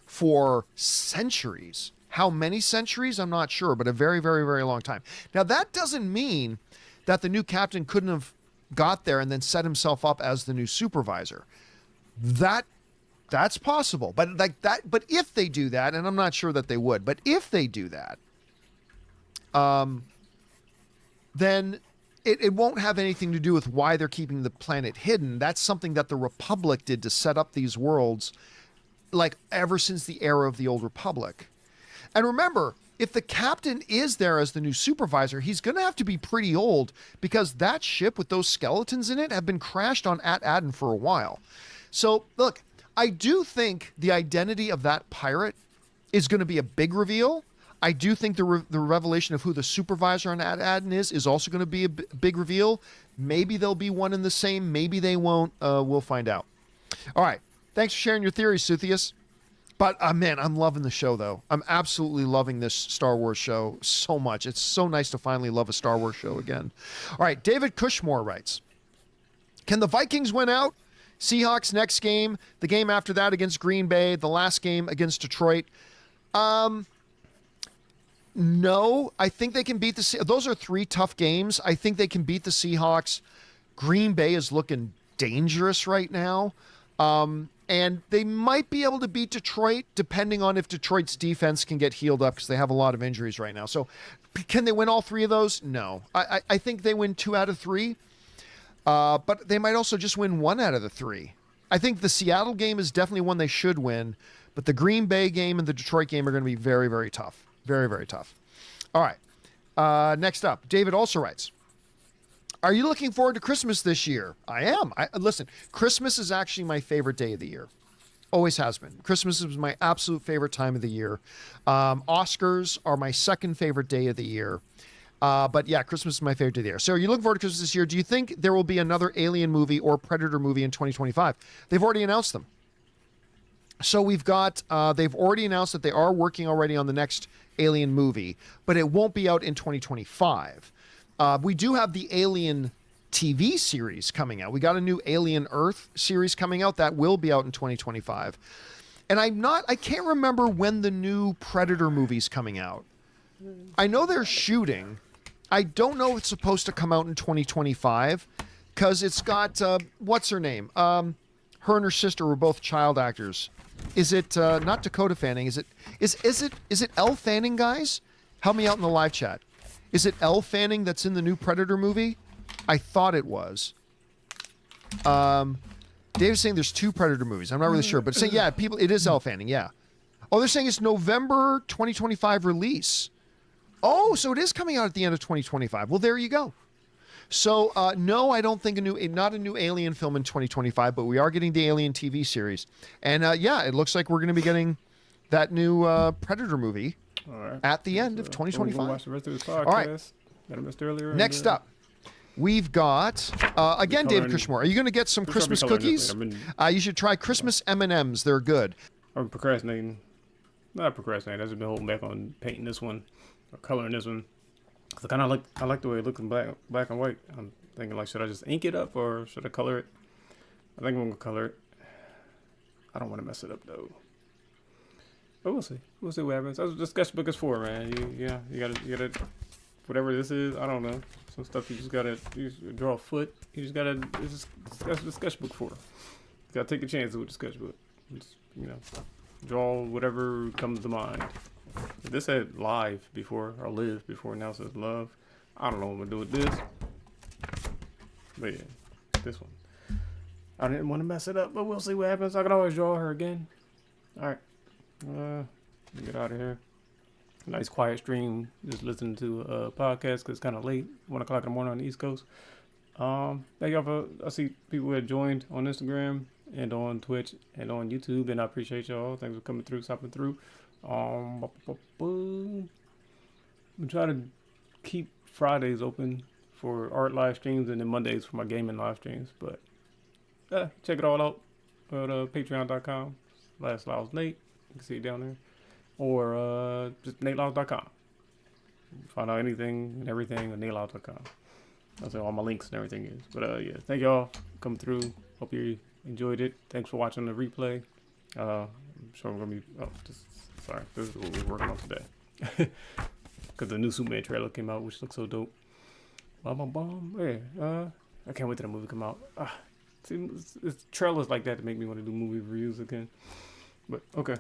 B: for centuries. How many centuries? I'm not sure, but a very, very, very long time. Now, that doesn't mean that the new captain couldn't have got there and then set himself up as the new supervisor. That's possible. But like that, but if they do that, and I'm not sure that they would, but if they do that, then it won't have anything to do with why they're keeping the planet hidden. That's something that the Republic did to set up these worlds, like ever since the era of the Old Republic. And remember, if the captain is there as the new supervisor, he's going to have to be pretty old because that ship with those skeletons in it have been crashed on At Adden for a while. So, look, I do think the identity of that pirate is going to be a big reveal. I do think the revelation of who the supervisor on At Adden is also going to be a big reveal. Maybe they'll be one and the same. Maybe they won't. We'll find out. All right. Thanks for sharing your theories, Suthius. But, man, I'm loving the show, though. I'm absolutely loving this Star Wars show so much. It's so nice to finally love a Star Wars show again. All right. David Cushmore writes, can the Vikings win out? Seahawks next game, the game after that against Green Bay, the last game against Detroit. No, I think they can beat the those are 3 tough games. I think they can beat the Seahawks. Green Bay is looking dangerous right now. And they might be able to beat Detroit depending on if Detroit's defense can get healed up because they have a lot of injuries right now. So can they win all 3 of those? No. I think they win 2 out of 3. But they might also just win 1 out of the 3. I think the Seattle game is definitely one they should win, but the Green Bay game and the Detroit game are going to be very, very tough. Very, very tough. All right. Next up, David also writes, are you looking forward to Christmas this year? I am. Listen, Christmas is actually my favorite day of the year. Always has been. Christmas is my absolute favorite time of the year. Oscars are my second favorite day of the year. But yeah, Christmas is my favorite day of the year. So are you looking forward to Christmas this year? Do you think there will be another Alien movie or Predator movie in 2025? They've already announced them. So we've got, they've already announced that they are working already on the next Alien movie, but it won't be out in 2025. We do have the Alien TV series coming out. We got a new Alien Earth series coming out that will be out in 2025. And I can't remember when the new Predator movie's coming out. I know they're shooting. I don't know if it's supposed to come out in 2025 because it's got, what's her name? Her and her sister were both child actors. Is it not Dakota Fanning? Is it Elle Fanning, guys? Help me out in the live chat. Is it Elle Fanning that's in the new Predator movie? I thought it was. Dave's saying there's 2 Predator movies. I'm not really sure, but saying it is Elle Fanning. Yeah. Oh, they're saying it's November 2025 release. Oh, so it is coming out at the end of 2025. Well, there you go. So, no, I don't think not a new Alien film in 2025, but we are getting the Alien TV series. And, it looks like we're going to be getting that new Predator movie at the end of 2025.
E: Watch the rest of this podcast.
B: All right.
E: That I missed earlier.
B: Next up, we've got, again, David Cushmore. Are you going to get some Christmas cookies? You should try Christmas M&Ms. They're good.
E: I'm procrastinating. Not procrastinating. I've just been holding back on painting this one or coloring this one. Cause I like the way it looks in black and white. I'm thinking like, should I just ink it up or should I color it? I think I'm gonna color it. I don't want to mess it up though. But we'll see. We'll see what happens. That's what the sketchbook is for, man. You gotta, whatever this is. I don't know. Some stuff you just draw a foot. That's what the sketchbook for. You gotta take a chance with the sketchbook. Just, draw whatever comes to mind. This had live before, or live before, now it says love. I don't know what I'm gonna do with this. But yeah, this one. I didn't want to mess it up, but we'll see what happens. I can always draw her again. Alright. Get out of here. Nice quiet stream. Just listening to a podcast because it's kind of late. 1 o'clock in the morning on the East Coast. Thank y'all for, I see people who have joined on Instagram and on Twitch and on YouTube, and I appreciate y'all. Thanks for coming through, stopping through. I'm trying to keep Fridays open for art live streams and then Mondays for my gaming live streams. But check it all out at patreon.com/LylesNate. You can see it down there. Or just NateLyles.com. Find out anything and everything on NateLyles.com. That's where all my links and everything is. But yeah, thank y'all for coming through. Hope you enjoyed it. Thanks for watching the replay. I'm sure we're going to be... Sorry, this is what we're working on today. Because the new Superman trailer came out, which looks so dope. Yeah, I can't wait till the movie come out. See, it's trailers like that make me want to do movie reviews again. But, okay.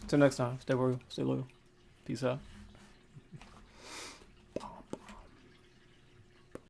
E: Till next time, stay royal, stay loyal. Peace out.